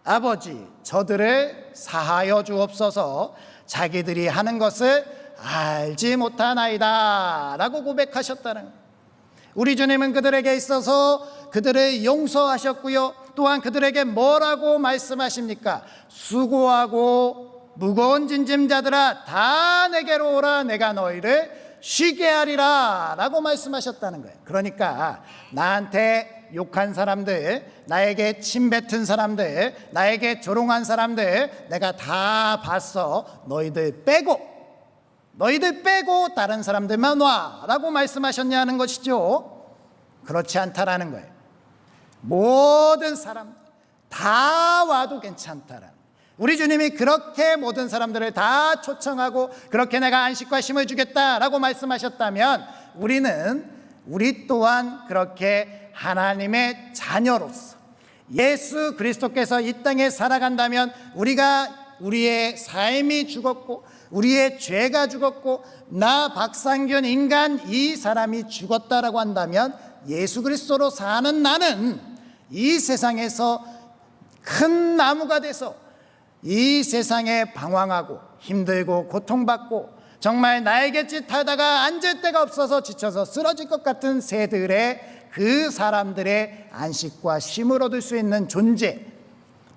아버지, 저들을 사하여 주옵소서, 자기들이 하는 것을 알지 못하나이다 라고 고백하셨다는 거예요. 우리 주님은 그들에게 있어서 그들을 용서하셨고요, 또한 그들에게 뭐라고 말씀하십니까? 수고하고 무거운 짐짐자들아 다 내게로 오라, 내가 너희를 쉬게 하리라 라고 말씀하셨다는 거예요. 그러니까 나한테 욕한 사람들, 나에게 침뱉은 사람들, 나에게 조롱한 사람들 내가 다 봤어. 너희들 빼고 다른 사람들만 와 라고 말씀하셨냐는 것이죠. 그렇지 않다라는 거예요. 모든 사람 다 와도 괜찮다라는, 우리 주님이 그렇게 모든 사람들을 다 초청하고 그렇게 내가 안식과 쉼을 주겠다라고 말씀하셨다면 우리 또한 그렇게 하나님의 자녀로서 예수 그리스도께서 이 땅에 살아간다면 우리의 삶이 죽었고 우리의 죄가 죽었고 나 박상균 인간 이 사람이 죽었다라고 한다면 예수 그리스도로 사는 나는 이 세상에서 큰 나무가 돼서 이 세상에 방황하고 힘들고 고통받고 정말 나에게 짓하다가 앉을 데가 없어서 지쳐서 쓰러질 것 같은 새들의 그 사람들의 안식과 쉼을 얻을 수 있는 존재,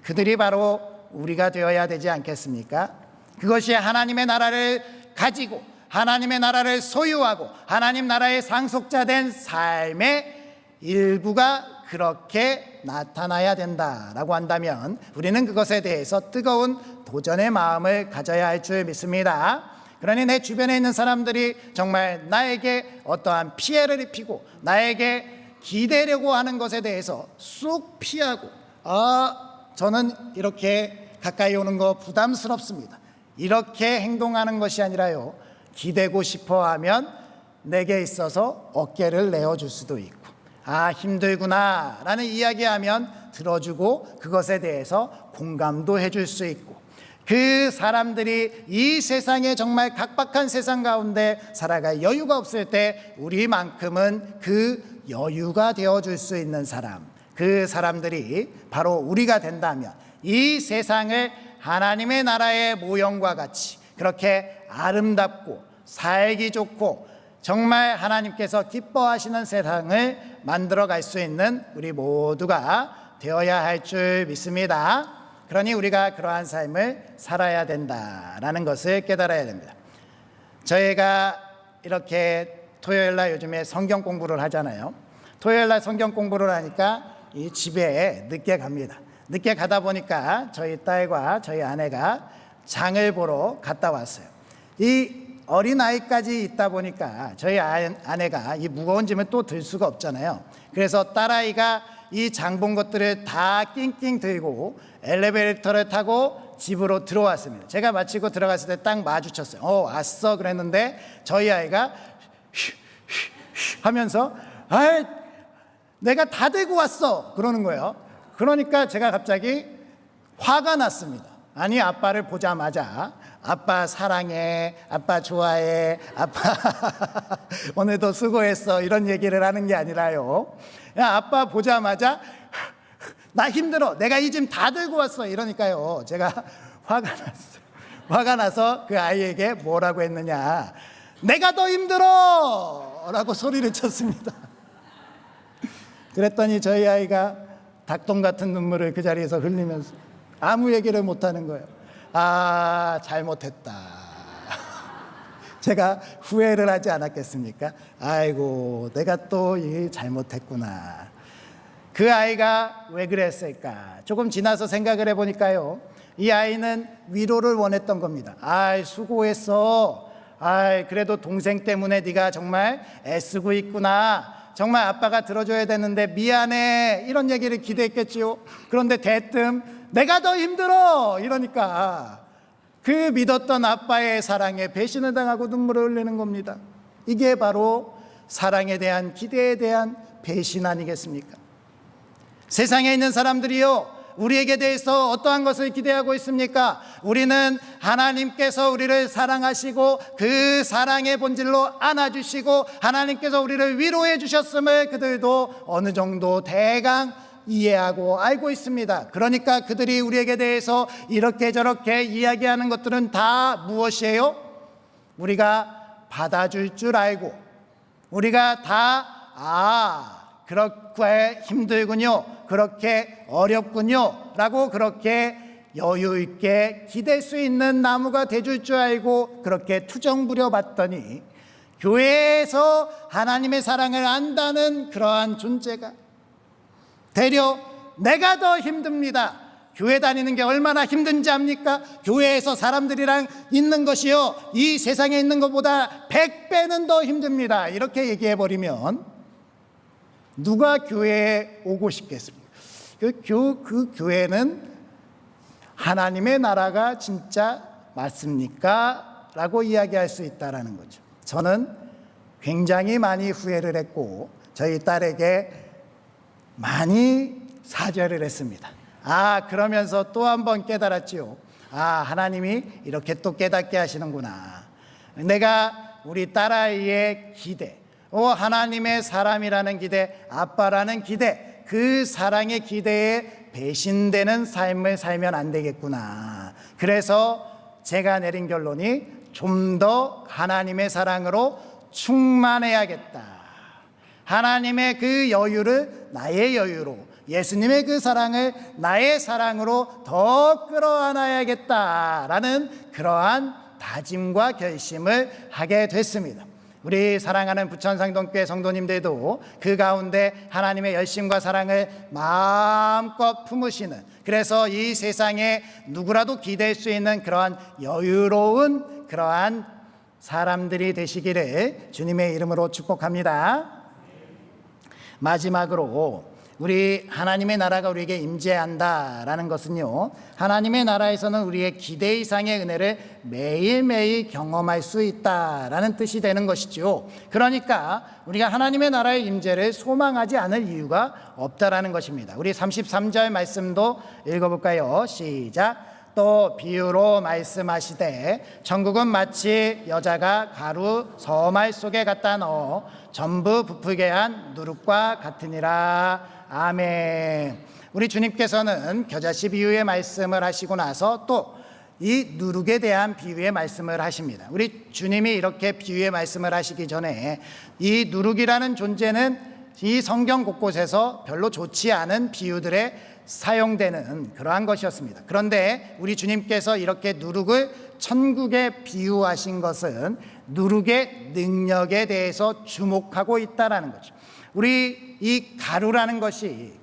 그들이 바로 우리가 되어야 되지 않겠습니까? 그것이 하나님의 나라를 가지고 하나님의 나라를 소유하고 하나님 나라의 상속자 된 삶의 일부가 그렇게 나타나야 된다라고 한다면 우리는 그것에 대해서 뜨거운 도전의 마음을 가져야 할 줄 믿습니다. 그러니 내 주변에 있는 사람들이 정말 나에게 어떠한 피해를 입히고 나에게 기대려고 하는 것에 대해서 쑥 피하고, 저는 이렇게 가까이 오는 거 부담스럽습니다, 이렇게 행동하는 것이 아니라요, 기대고 싶어 하면 내게 있어서 어깨를 내어줄 수도 있고, 힘들구나 라는 이야기하면 들어주고 그것에 대해서 공감도 해줄 수 있고, 그 사람들이 이 세상에 정말 각박한 세상 가운데 살아갈 여유가 없을 때 우리만큼은 그 여유가 되어줄 수 있는 사람, 그 사람들이 바로 우리가 된다면 이 세상을 하나님의 나라의 모형과 같이 그렇게 아름답고 살기 좋고 정말 하나님께서 기뻐하시는 세상을 만들어갈 수 있는 우리 모두가 되어야 할 줄 믿습니다. 그러니 우리가 그러한 삶을 살아야 된다라는 것을 깨달아야 됩니다. 저희가 이렇게 토요일날 요즘에 성경 공부를 하잖아요. 토요일날 성경 공부를 하니까 이 집에 늦게 갑니다. 늦게 가다 보니까 저희 딸과 저희 아내가 장을 보러 갔다 왔어요. 이 어린아이까지 있다 보니까 저희 아내가 이 무거운 짐을 또 들 수가 없잖아요. 그래서 딸아이가 이 장 본 것들을 다 낑낑 들고 엘리베이터를 타고 집으로 들어왔습니다. 제가 마치고 들어갔을 때 딱 마주쳤어요. 왔어 그랬는데 저희 아이가 하면서 내가 다 들고 왔어 그러는 거예요. 그러니까 제가 갑자기 화가 났습니다. 아니, 아빠를 보자마자 아빠 사랑해, 아빠 좋아해, 아빠 오늘도 수고했어 이런 얘기를 하는 게 아니라요, 아빠 보자마자 나 힘들어, 내가 이 짐 다 들고 왔어 이러니까요, 제가 화가 났어요. 화가 나서 그 아이에게 뭐라고 했느냐, 내가 더 힘들어 라고 소리를 쳤습니다. 그랬더니 저희 아이가 닭똥 같은 눈물을 그 자리에서 흘리면서 아무 얘기를 못하는 거예요. 잘못했다. 제가 후회를 하지 않았겠습니까? 아이고, 내가 또 잘못했구나. 그 아이가 왜 그랬을까? 조금 지나서 생각을 해보니까요, 이 아이는 위로를 원했던 겁니다. 수고했어. 그래도 동생 때문에 네가 정말 애쓰고 있구나. 정말 아빠가 들어줘야 되는데 미안해. 이런 얘기를 기대했겠지요. 그런데 대뜸 내가 더 힘들어 이러니까 그 믿었던 아빠의 사랑에 배신을 당하고 눈물을 흘리는 겁니다. 이게 바로 사랑에 대한 기대에 대한 배신 아니겠습니까? 세상에 있는 사람들이요, 우리에게 대해서 어떠한 것을 기대하고 있습니까? 우리는 하나님께서 우리를 사랑하시고 그 사랑의 본질로 안아주시고 하나님께서 우리를 위로해 주셨음을 그들도 어느 정도 대강 이해하고 알고 있습니다. 그러니까 그들이 우리에게 대해서 이렇게 저렇게 이야기하는 것들은 다 무엇이에요? 우리가 받아줄 줄 알고 우리가 그렇게 힘들군요, 그렇게 어렵군요 라고 그렇게 여유 있게 기댈 수 있는 나무가 돼줄 줄 알고 그렇게 투정 부려봤더니 교회에서 하나님의 사랑을 안다는 그러한 존재가 되려 내가 더 힘듭니다. 교회 다니는 게 얼마나 힘든지 압니까? 교회에서 사람들이랑 있는 것이요, 이 세상에 있는 것보다 100배는 더 힘듭니다. 이렇게 얘기해버리면 누가 교회에 오고 싶겠습니까? 그 교회는 하나님의 나라가 진짜 맞습니까? 라고 이야기할 수 있다는 거죠. 저는 굉장히 많이 후회를 했고 저희 딸에게 많이 사죄를 했습니다. 그러면서 또 한 번 깨달았지요. 하나님이 이렇게 또 깨닫게 하시는구나. 내가 우리 딸아이의 기대, 하나님의 사람이라는 기대, 아빠라는 기대, 그 사랑의 기대에 배신되는 삶을 살면 안 되겠구나. 그래서 제가 내린 결론이 좀 더 하나님의 사랑으로 충만해야겠다. 하나님의 그 여유를 나의 여유로, 예수님의 그 사랑을 나의 사랑으로 더 끌어안아야겠다라는 그러한 다짐과 결심을 하게 됐습니다. 우리 사랑하는 부천상동교회 성도님들도 그 가운데 하나님의 열심과 사랑을 마음껏 품으시는, 그래서 이 세상에 누구라도 기댈 수 있는 그러한 여유로운 그러한 사람들이 되시기를 주님의 이름으로 축복합니다. 마지막으로 우리 하나님의 나라가 우리에게 임재한다라는 것은요, 하나님의 나라에서는 우리의 기대 이상의 은혜를 매일매일 경험할 수 있다라는 뜻이 되는 것이죠. 그러니까 우리가 하나님의 나라의 임재를 소망하지 않을 이유가 없다라는 것입니다. 우리 33절 말씀도 읽어볼까요? 시작. 또 비유로 말씀하시되 천국은 마치 여자가 가루 서말 속에 갖다 넣어 전부 부풀게 한 누룩과 같으니라. 아멘. 우리 주님께서는 겨자씨 비유의 말씀을 하시고 나서 또 이 누룩에 대한 비유의 말씀을 하십니다. 우리 주님이 이렇게 비유의 말씀을 하시기 전에 이 누룩이라는 존재는 이 성경 곳곳에서 별로 좋지 않은 비유들에 사용되는 그러한 것이었습니다. 그런데 우리 주님께서 이렇게 누룩을 천국에 비유하신 것은 누룩의 능력에 대해서 주목하고 있다라는 거죠. 우리 이 가루라는 것이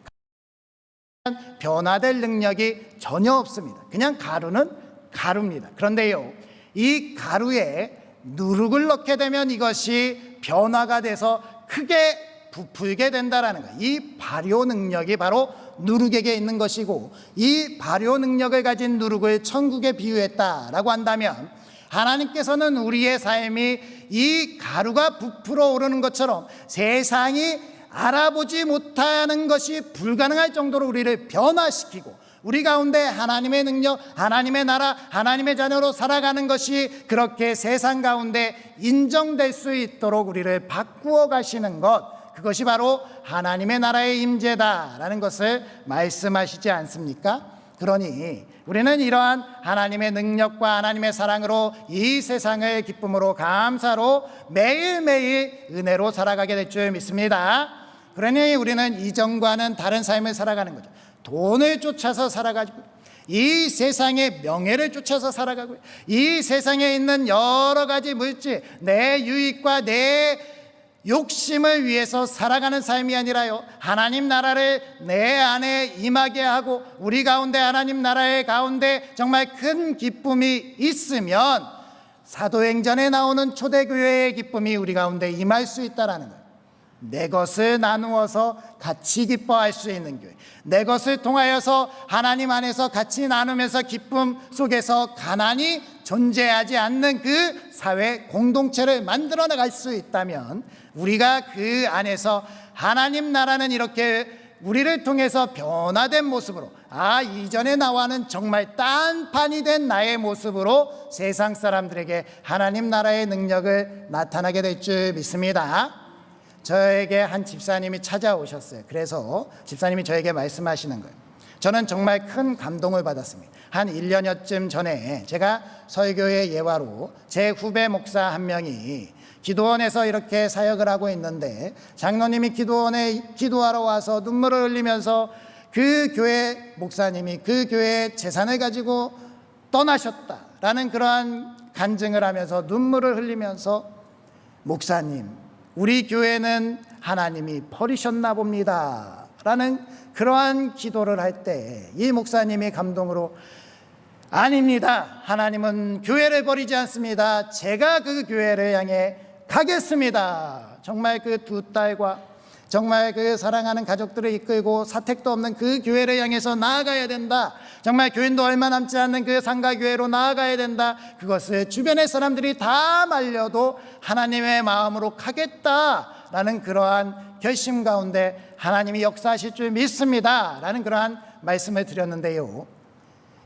변화될 능력이 전혀 없습니다. 그냥 가루는 가루입니다. 그런데요, 이 가루에 누룩을 넣게 되면 이것이 변화가 돼서 크게 부풀게 된다라는 거예요. 이 발효 능력이 바로 누룩에게 있는 것이고, 이 발효 능력을 가진 누룩을 천국에 비유했다라고 한다면 하나님께서는 우리의 삶이 이 가루가 부풀어 오르는 것처럼 세상이 알아보지 못하는 것이 불가능할 정도로 우리를 변화시키고, 우리 가운데 하나님의 능력, 하나님의 나라, 하나님의 자녀로 살아가는 것이 그렇게 세상 가운데 인정될 수 있도록 우리를 바꾸어 가시는 것, 그것이 바로 하나님의 나라의 임재다라는 것을 말씀하시지 않습니까? 그러니 우리는 이러한 하나님의 능력과 하나님의 사랑으로 이 세상을 기쁨으로 감사로 매일매일 은혜로 살아가게 될 줄 믿습니다. 그러니 우리는 이전과는 다른 삶을 살아가는 거죠. 돈을 쫓아서 살아가지고, 이 세상의 명예를 쫓아서 살아가고, 이 세상에 있는 여러 가지 물질, 내 유익과 내 욕심을 위해서 살아가는 삶이 아니라요, 하나님 나라를 내 안에 임하게 하고 우리 가운데 하나님 나라의 가운데 정말 큰 기쁨이 있으면 사도행전에 나오는 초대교회의 기쁨이 우리 가운데 임할 수 있다라는 거예요. 내 것을 나누어서 같이 기뻐할 수 있는 교회, 내 것을 통하여서 하나님 안에서 같이 나누면서 기쁨 속에서 가난이 존재하지 않는 그 사회 공동체를 만들어 나갈 수 있다면, 우리가 그 안에서 하나님 나라는 이렇게 우리를 통해서 변화된 모습으로, 이전에 나와는 정말 딴판이 된 나의 모습으로 세상 사람들에게 하나님 나라의 능력을 나타나게 될 줄 믿습니다. 저에게 한 집사님이 찾아오셨어요. 그래서 집사님이 저에게 말씀하시는 거예요. 저는 정말 큰 감동을 받았습니다. 한 1년여쯤 전에 제가 설교의 예화로 제 후배 목사 한 명이 기도원에서 이렇게 사역을 하고 있는데, 장로님이 기도원에 기도하러 와서 눈물을 흘리면서 그 교회 목사님이 그 교회의 재산을 가지고 떠나셨다라는 그러한 간증을 하면서 눈물을 흘리면서, 목사님, 우리 교회는 하나님이 버리셨나 봅니다 라는 그러한 기도를 할 때 이 목사님이 감동으로, 아닙니다, 하나님은 교회를 버리지 않습니다, 제가 그 교회를 향해 가겠습니다. 정말 그 두 딸과 정말 그 사랑하는 가족들을 이끌고 사택도 없는 그 교회를 향해서 나아가야 된다. 정말 교인도 얼마 남지 않는 그 상가교회로 나아가야 된다. 그것을 주변의 사람들이 다 말려도 하나님의 마음으로 가겠다라는 그러한 결심 가운데 하나님이 역사하실 줄 믿습니다 라는 그러한 말씀을 드렸는데요,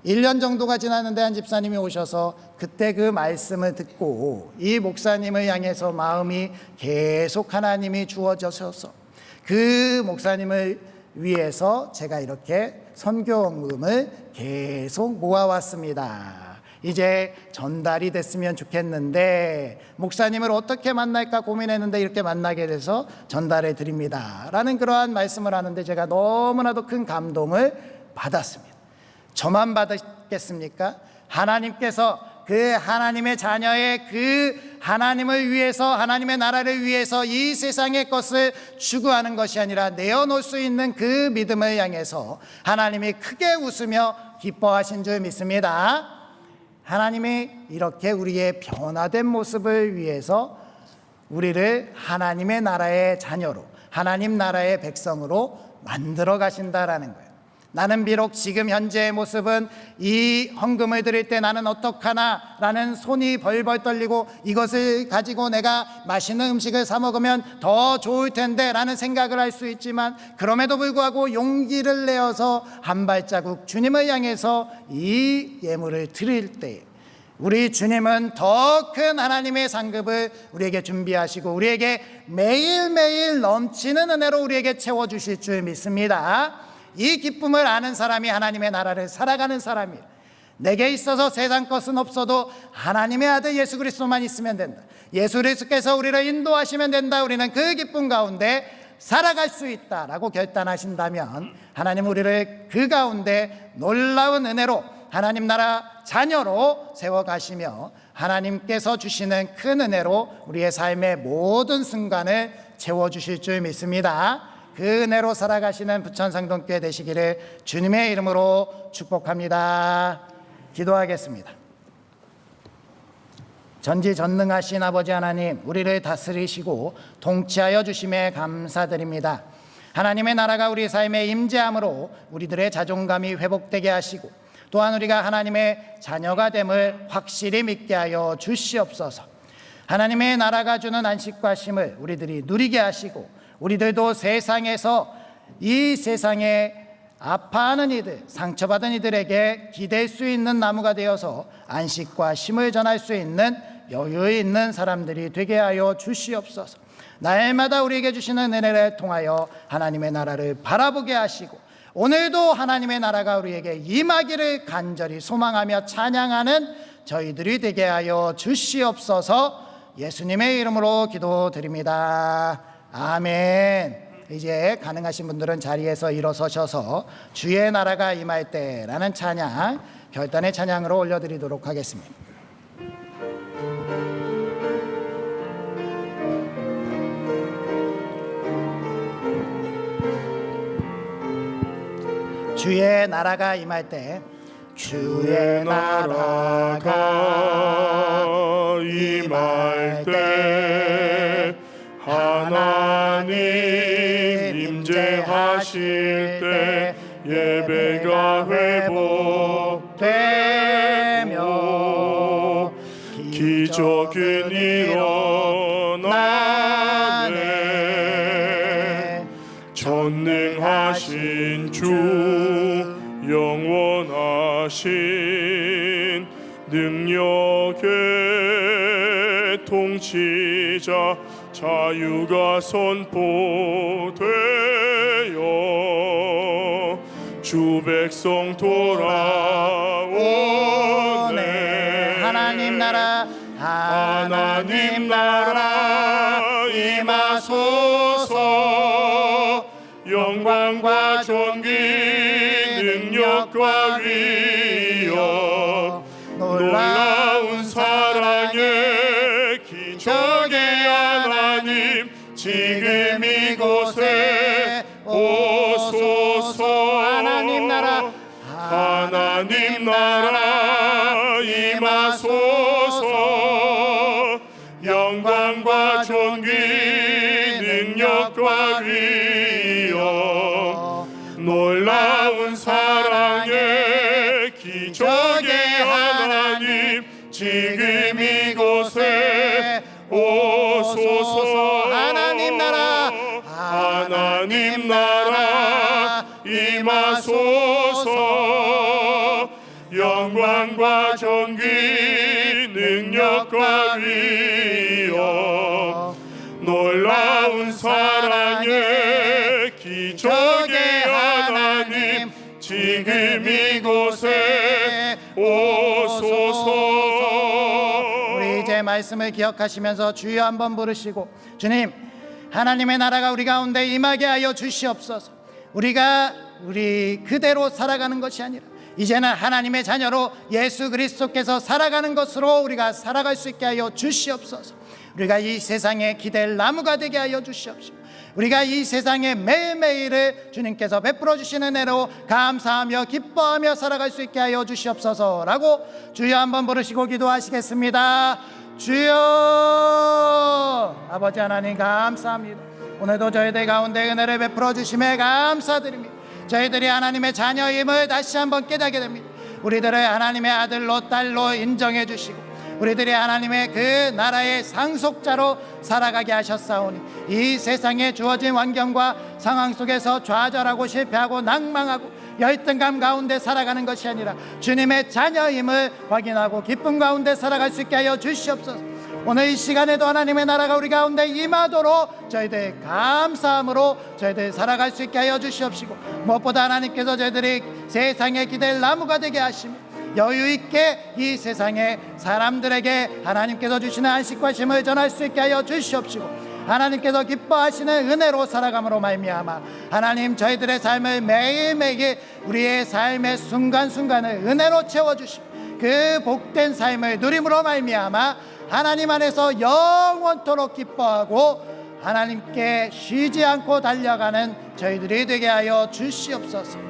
1년 정도가 지났는데 한 집사님이 오셔서 그때 그 말씀을 듣고 이 목사님을 향해서 마음이 계속 하나님이 주어져서 그 목사님을 위해서 제가 이렇게 선교원금을 계속 모아왔습니다. 이제 전달이 됐으면 좋겠는데 목사님을 어떻게 만날까 고민했는데 이렇게 만나게 돼서 전달해 드립니다 라는 그러한 말씀을 하는데, 제가 너무나도 큰 감동을 받았습니다. 저만 받았겠습니까? 하나님께서 그 하나님의 자녀의 그 하나님을 위해서, 하나님의 나라를 위해서 이 세상의 것을 추구하는 것이 아니라 내어놓을 수 있는 그 믿음을 향해서 하나님이 크게 웃으며 기뻐하신 줄 믿습니다. 하나님이 이렇게 우리의 변화된 모습을 위해서 우리를 하나님의 나라의 자녀로, 하나님 나라의 백성으로 만들어 가신다라는 거예요. 나는 비록 지금 현재의 모습은 이 헌금을 드릴 때 나는 어떡하나 라는 손이 벌벌 떨리고, 이것을 가지고 내가 맛있는 음식을 사 먹으면 더 좋을 텐데 라는 생각을 할 수 있지만, 그럼에도 불구하고 용기를 내어서 한 발자국 주님을 향해서 이 예물을 드릴 때 우리 주님은 더 큰 하나님의 상급을 우리에게 준비하시고 우리에게 매일매일 넘치는 은혜로 우리에게 채워주실 줄 믿습니다. 이 기쁨을 아는 사람이 하나님의 나라를 살아가는 사람이에요. 내게 있어서 세상 것은 없어도 하나님의 아들 예수 그리스도만 있으면 된다. 예수 그리스도께서 우리를 인도하시면 된다. 우리는 그 기쁨 가운데 살아갈 수 있다라고 결단하신다면 하나님 우리를 그 가운데 놀라운 은혜로 하나님 나라 자녀로 세워가시며 하나님께서 주시는 큰 은혜로 우리의 삶의 모든 순간을 채워주실 줄 믿습니다. 그 은혜로 살아가시는 부천상동교회 되시기를 주님의 이름으로 축복합니다. 기도하겠습니다. 전지전능하신 아버지 하나님, 우리를 다스리시고 통치하여 주심에 감사드립니다. 하나님의 나라가 우리 삶에 임재함으로 우리들의 자존감이 회복되게 하시고, 또한 우리가 하나님의 자녀가 됨을 확실히 믿게 하여 주시옵소서. 하나님의 나라가 주는 안식과 쉼을 우리들이 누리게 하시고, 우리들도 세상에서 이 세상에 아파하는 이들, 상처받은 이들에게 기댈 수 있는 나무가 되어서 안식과 쉼을 전할 수 있는 여유 있는 사람들이 되게 하여 주시옵소서. 날마다 우리에게 주시는 은혜를 통하여 하나님의 나라를 바라보게 하시고, 오늘도 하나님의 나라가 우리에게 임하기를 간절히 소망하며 찬양하는 저희들이 되게 하여 주시옵소서. 예수님의 이름으로 기도드립니다. 아멘. 이제 가능하신 분들은 자리에서 일어서셔서 주의 나라가 임할 때라는 찬양, 결단의 찬양으로 올려드리도록 하겠습니다. 주의 나라가 임할 때, 주의 나라가 임할 때 하나님 임재하실 때 예배가 회복되며 기적은 일어나네. 전능하신 전능하신 주 영원하신 능력의 통치자 자유가 선포되어 주 백성 돌아오네. 하나님 나라 하나님 나라 임하소서. 영광과 존귀 능력과 위엄 놀라운 사랑의 기적의 하나님 지금 이곳에 오소서. 하나님 나라 하나님 나라 임하소서. 영광과 존귀 능력과 위엄 놀라운 사랑의 기적의 하나님 지금 이곳에 오소서. 하나님 나라 하나님 나라 임하소서. 영광과 존귀 능력과 위엄 놀라운 사랑의 기적의 하나님 지금 이곳에 오소서. 우리 이제 말씀을 기억하시면서 주여 한번 부르시고, 주님 하나님의 나라가 우리 가운데 임하게 하여 주시옵소서. 우리가 우리 그대로 살아가는 것이 아니라 이제는 하나님의 자녀로 예수 그리스도께서 살아가는 것으로 우리가 살아갈 수 있게 하여 주시옵소서. 우리가 이 세상에 기댈 나무가 되게 하여 주시옵소서. 우리가 이 세상의 매일매일을 주님께서 베풀어 주시는 은혜로 감사하며 기뻐하며 살아갈 수 있게 하여 주시옵소서라고 주여 한번 부르시고 기도하시겠습니다. 주여. 아버지 하나님 감사합니다. 오늘도 저희들 가운데 은혜를 베풀어 주심에 감사드립니다. 저희들이 하나님의 자녀임을 다시 한번 깨닫게 됩니다. 우리들을 하나님의 아들로 딸로 인정해 주시고 우리들이 하나님의 그 나라의 상속자로 살아가게 하셨사오니 이 세상에 주어진 환경과 상황 속에서 좌절하고 실패하고 낭망하고 열등감 가운데 살아가는 것이 아니라 주님의 자녀임을 확인하고 기쁨 가운데 살아갈 수 있게 하여 주시옵소서. 오늘 이 시간에도 하나님의 나라가 우리 가운데 임하도록 저희들 감사함으로 저희들 살아갈 수 있게 하여 주시옵시고, 무엇보다 하나님께서 저희들이 세상에 기댈 나무가 되게 하시며 여유 있게 이 세상에 사람들에게 하나님께서 주시는 안식과 쉼을 전할 수 있게 하여 주시옵시고, 하나님께서 기뻐하시는 은혜로 살아감으로 말미암아 하나님 저희들의 삶을 매일매일 우리의 삶의 순간순간을 은혜로 채워주시고 그 복된 삶을 누림으로 말미암아 하나님 안에서 영원토록 기뻐하고 하나님께 쉬지 않고 달려가는 저희들이 되게 하여 주시옵소서.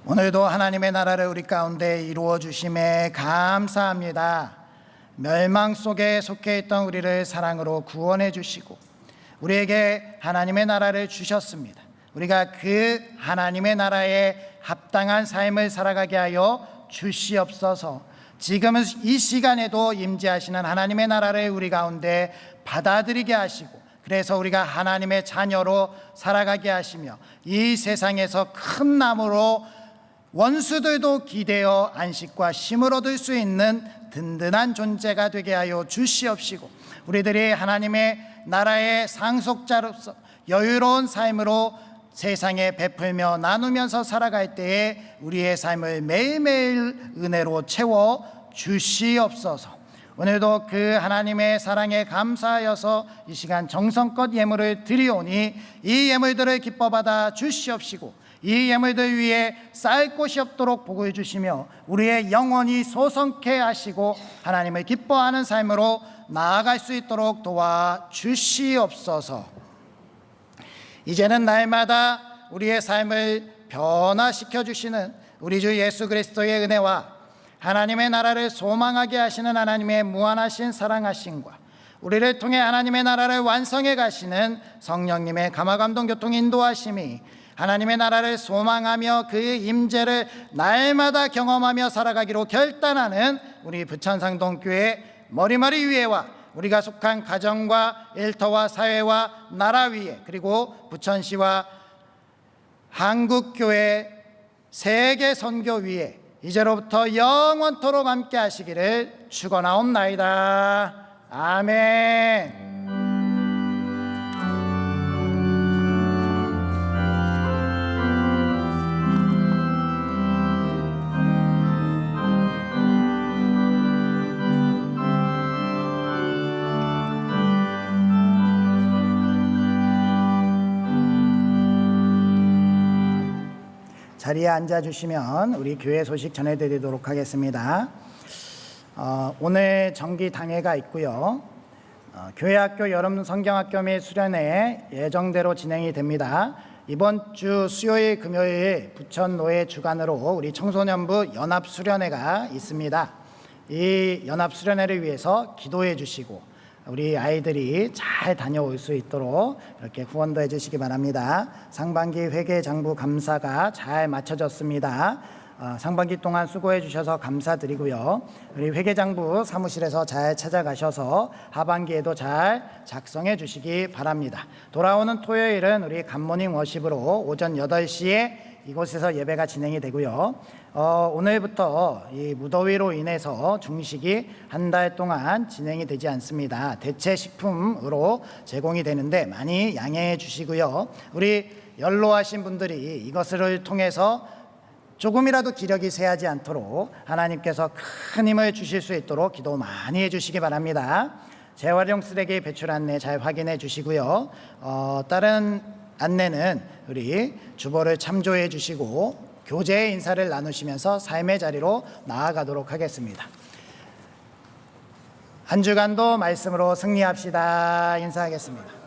오늘도 하나님의 나라를 우리 가운데 이루어 주심에 감사합니다. 멸망 속에 속해 있던 우리를 사랑으로 구원해 주시고 우리에게 하나님의 나라를 주셨습니다. 우리가 그 하나님의 나라에 합당한 삶을 살아가게 하여 주시옵소서. 지금은 이 시간에도 임재하시는 하나님의 나라를 우리 가운데 받아들이게 하시고 그래서 우리가 하나님의 자녀로 살아가게 하시며 이 세상에서 큰 나무로 원수들도 기대어 안식과 쉼을 얻을 수 있는 든든한 존재가 되게 하여 주시옵시고 우리들이 하나님의 나라의 상속자로서 여유로운 삶으로 세상에 베풀며 나누면서 살아갈 때에 우리의 삶을 매일매일 은혜로 채워 주시옵소서. 오늘도 그 하나님의 사랑에 감사하여서 이 시간 정성껏 예물을 드리오니 이 예물들을 기뻐 받아 주시옵시고 이 예물들 위에 쌓일 곳이 없도록 복을 주시며 우리의 영혼이 소성케 하시고 하나님을 기뻐하는 삶으로 나아갈 수 있도록 도와 주시옵소서. 이제는 날마다 우리의 삶을 변화시켜 주시는 우리 주 예수 그리스도의 은혜와 하나님의 나라를 소망하게 하시는 하나님의 무한하신 사랑하심과 우리를 통해 하나님의 나라를 완성해 가시는 성령님의 감화감동 교통 인도하심이 하나님의 나라를 소망하며 그의 임재를 날마다 경험하며 살아가기로 결단하는 우리 부천상동교회 머리머리 위에와 우리가 속한 가정과 일터와 사회와 나라 위에, 그리고 부천시와 한국교회 세계 선교 위에 이제로부터 영원토록 함께 하시기를 축원하옵나이다. 아멘. 자리에 앉아주시면 우리 교회 소식 전해드리도록 하겠습니다. 오늘 정기 당회가 있고요. 교회학교 여름 성경학교 및 수련회 예정대로 진행이 됩니다. 이번 주 수요일 금요일 부천노회 주관으로 우리 청소년부 연합수련회가 있습니다. 이 연합수련회를 위해서 기도해 주시고 우리 아이들이 잘 다녀올 수 있도록 이렇게 후원도 해주시기 바랍니다. 상반기 회계장부 감사가 잘 마쳐졌습니다. 상반기 동안 수고해 주셔서 감사드리고요. 우리 회계장부 사무실에서 잘 찾아가셔서 하반기에도 잘 작성해 주시기 바랍니다. 돌아오는 토요일은 우리 굿모닝 워십으로 오전 8시에 이곳에서 예배가 진행이 되고요. 오늘부터 이 무더위로 인해서 중식이 한 달 동안 진행이 되지 않습니다. 대체 식품으로 제공이 되는데 많이 양해해 주시고요. 우리 연로하신 분들이 이것을 통해서 조금이라도 기력이 쇠하지 않도록 하나님께서 큰 힘을 주실 수 있도록 기도 많이 해주시기 바랍니다. 재활용 쓰레기 배출 안내 잘 확인해 주시고요. 다른 안내는 우리 주보를 참조해 주시고 교제 인사를 나누시면서 삶의 자리로 나아가도록 하겠습니다. 한 주간도 말씀으로 승리합시다. 인사하겠습니다.